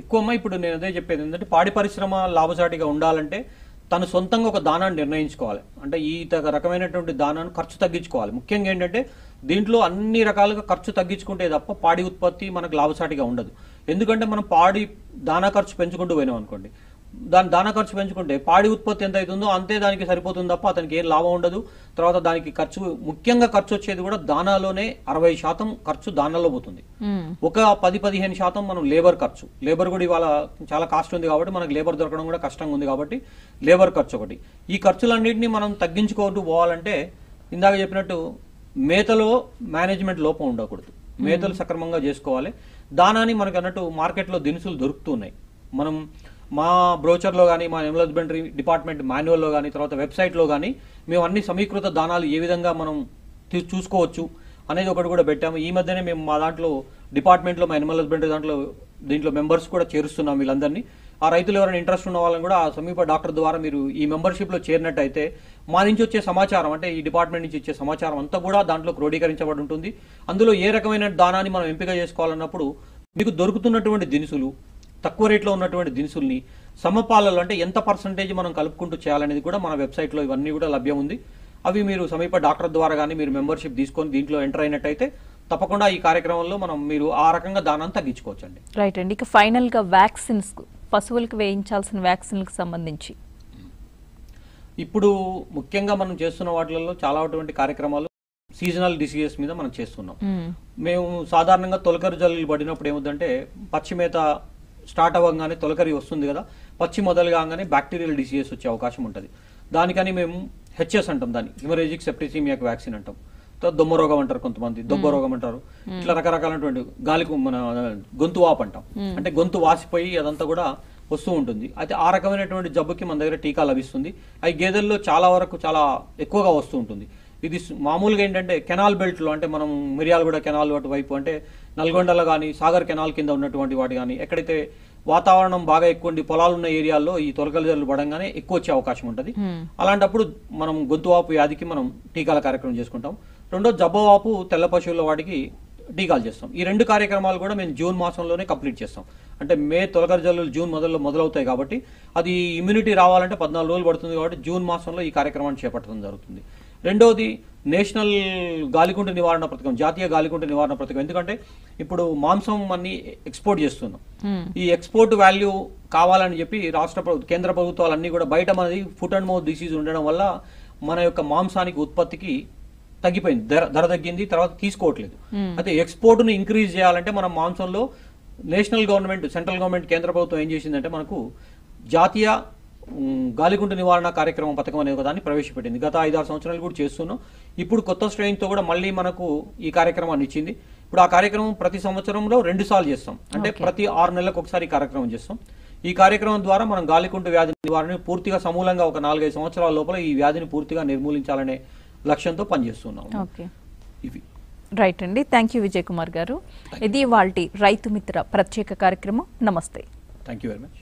ఎక్కువ ఇప్పుడు నేను అదే చెప్పేది ఏంటంటే పాడి పరిశ్రమ లాభసాటిగా ఉండాలంటే తను సొంతంగా ఒక దానాన్ని నిర్ణయించుకోవాలి. అంటే ఈ రకమైనటువంటి దానాన్ని ఖర్చు తగ్గించుకోవాలి. ముఖ్యంగా ఏంటంటే దీంట్లో అన్ని రకాలుగా ఖర్చు తగ్గించుకుంటే తప్ప పాడి ఉత్పత్తి మనకు లాభసాటిగా ఉండదు. ఎందుకంటే మనం పాడి దానా ఖర్చు పెంచుకుంటూ పోయినాం అనుకోండి, దానా ఖర్చు పెంచుకుంటే పాడి ఉత్పత్తి ఎంత అవుతుందో అంతే దానికి సరిపోతుంది తప్ప అతనికి ఏం లాభం ఉండదు. తర్వాత దానికి ముఖ్యంగా ఖర్చు వచ్చేది కూడా దానాలోనే 60% ఖర్చు దానాలో పోతుంది. ఒక 10-15% మనం లేబర్ ఖర్చు. లేబర్ కూడా ఇవాళ చాలా కాస్ట్ ఉంది కాబట్టి మనకు లేబర్ దొరకడం కూడా కష్టంగా ఉంది కాబట్టి లేబర్ ఖర్చు ఒకటి. ఈ ఖర్చులన్నింటినీ మనం తగ్గించుకుంటూ పోవాలంటే ఇందాక చెప్పినట్టు మేతలో మేనేజ్మెంట్ లోపం ఉండకూడదు. మేతలు సక్రమంగా చేసుకోవాలి. దానాన్ని మనకు అన్నట్టు మార్కెట్లో దినుసులు దొరుకుతున్నాయి. మనం మా బ్రోచర్లో కానీ, మా ఎనిమల్ హస్బెండరీ డిపార్ట్మెంట్ మాన్యువల్లో కానీ, తర్వాత వెబ్సైట్లో కానీ మేము అన్ని సమీకృత దానాలు ఏ విధంగా మనం చూసుకోవచ్చు అనేది ఒకటి కూడా పెట్టాము. ఈ మధ్యనే మేము మా దాంట్లో డిపార్ట్మెంట్లో మా ఎనిమల్ హస్బెండరీ దీంట్లో మెంబర్స్ కూడా చేరుస్తున్నాం వీళ్ళందరినీ. ఆ రైతులు ఎవరైనా ఇంట్రెస్ట్ ఉన్న వాళ్ళని కూడా ఆ సమీప డాక్టర్ ద్వారా మీరు ఈ మెంబర్షిప్లో చేరినట్టయితే మా నుంచి వచ్చే సమాచారం, అంటే ఈ డిపార్ట్మెంట్ నుంచి ఇచ్చే సమాచారం అంతా కూడా దాంట్లో క్రోడీకరించబడి ఉంటుంది. అందులో ఏ రకమైన దానాన్ని మనం ఎంపిక చేసుకోవాలన్నప్పుడు మీకు దొరుకుతున్నటువంటి దినుసులు, తక్కువ రేట్లో ఉన్నటువంటి దినుసుల్ని సమపాలలో అంటే ఎంత పర్సంటేజ్ మనం కలుపుకుంటూ చేయాలనేది కూడా మన వెబ్సైట్లో ఇవన్నీ కూడా లభ్యం ఉంది. అవి మీరు సమీప డాక్టర్ ద్వారా కానీ మీరు మెంబర్షిప్ తీసుకొని దీంట్లో ఎంటర్ అయినట్టయితే తప్పకుండా ఈ కార్యక్రమంలో మీరు ఆ రకంగా దానాన్ని తగ్గించుకోవచ్చండి. రైట్ అండి. ఇక ఫైనల్గా వ్యాక్సిన్స్, పశువులకు వేయించాల్సిన వ్యాక్సిన్లకు సంబంధించి ఇప్పుడు ముఖ్యంగా మనం చేస్తున్న వాటిల్లో చాలా కార్యక్రమాలు సీజనల్ డిసీజెస్ మీద మనం చేస్తున్నాం. మేము సాధారణంగా తొలకరి జల్లులు పడినప్పుడు ఏముందంటే పచ్చి మేత స్టార్ట్ అవ్వగానే తొలకరి వస్తుంది కదా, పచ్చి మొదలు కాగానే బ్యాక్టీరియల్ డిసీజెస్ వచ్చే అవకాశం ఉంటుంది. దానికని మేము హెచ్ఎస్ అంటాం, దాన్ని హిమరేజిక్ సెప్టిసిమియాక్ వ్యాక్సిన్ అంటాం. దొమ్మ రోగం అంటారు కొంతమంది, దొబ్బ రోగం అంటారు. ఇట్లా రకరకాలైనటువంటి మన గొంతు వాపు అంటాం, అంటే గొంతు వాసిపోయి అదంతా కూడా వస్తూ ఉంటుంది. అయితే ఆ రకమైనటువంటి జబ్బుకి మన దగ్గర టీకా లభిస్తుంది. అవి గేదెల్లో చాలా వరకు చాలా ఎక్కువగా వస్తూ ఉంటుంది. ఇది మామూలుగా ఏంటంటే కెనాల్ బెల్ట్లో, అంటే మనం మిర్యాలగూడ కెనాల్ అటువైపు, అంటే నల్గొండలో కానీ సాగర్ కెనాల్ కింద ఉన్నటువంటి వాటి కానీ ఎక్కడైతే వాతావరణం బాగా ఎక్కువ ఉండి పొలాలు ఉన్న ఏరియాల్లో ఈ తొలకరి జల్లు పడంగానే ఎక్కువ వచ్చే అవకాశం ఉంటుంది. అలాంటప్పుడు మనం గొంతువాపు వ్యాధికి మనం టీకాల కార్యక్రమం చేసుకుంటాం. రెండో జబ్బవాపు తెల్ల పశువుల వాటికి టీకాలు చేస్తాం. ఈ రెండు కార్యక్రమాలు కూడా మేము జూన్ మాసంలోనే కంప్లీట్ చేస్తాం. అంటే తొలకరి జల్లులు జూన్ మొదలవుతాయి కాబట్టి అది ఇమ్యూనిటీ రావాలంటే 14 రోజులు పడుతుంది కాబట్టి జూన్ మాసంలో ఈ కార్యక్రమాన్ని చేపట్టడం జరుగుతుంది. రెండవది నేషనల్ గాలికుంటు నివారణ పథకం, జాతీయ గాలికుంటు నివారణ పథకం. ఎందుకంటే ఇప్పుడు మాంసం అన్ని ఎక్స్పోర్ట్ చేస్తున్నాం. ఈ ఎక్స్పోర్ట్ వాల్యూ కావాలని చెప్పి కేంద్ర ప్రభుత్వాలన్నీ కూడా బయట మనది ఫుట్ అండ్ మౌత్ డిసీజ్ ఉండడం వల్ల మన యొక్క మాంసానికి ఉత్పత్తికి తగ్గిపోయింది, ధర తగ్గింది, తర్వాత తీసుకోవట్లేదు. అయితే ఎక్స్పోర్ట్ ను ఇంక్రీజ్ చేయాలంటే మనం మాంసంలో నేషనల్ గవర్నమెంట్, సెంట్రల్ గవర్నమెంట్, కేంద్ర ప్రభుత్వం ఏం చేసిందంటే మనకు జాతీయ గాలికుంటు నివారణ కార్యక్రమం పథకం అనే దాన్ని ప్రవేశపెట్టింది. గత 5-6 సంవత్సరాలు కూడా చేస్తున్నాం. ఇప్పుడు కొత్త స్ట్రెయిన్తో కూడా మళ్ళీ మనకు ఈ కార్యక్రమాన్ని ఇచ్చింది. ఇప్పుడు ఆ కార్యక్రమం ప్రతి సంవత్సరంలో 2 సార్లు చేస్తాం, అంటే ప్రతి 6 నెలలకు ఒకసారి ఈ కార్యక్రమం చేస్తాం. ఈ కార్యక్రమం ద్వారా మనం గాలికుంటు వ్యాధి నివారణ పూర్తిగా సమూలంగా ఒక 4-5 సంవత్సరాల లోపల ఈ వ్యాధిని పూర్తిగా నిర్మూలించాలనే లక్ష్యంతో పనిచేస్తున్నాం. ఇవి రైట్ అండి. థ్యాంక్ యూ విజయ్ కుమార్ గారు. ఇది వాల్టి రైతు మిత్ర ప్రత్యేక కార్యక్రమం. నమస్తే. Thank you very much.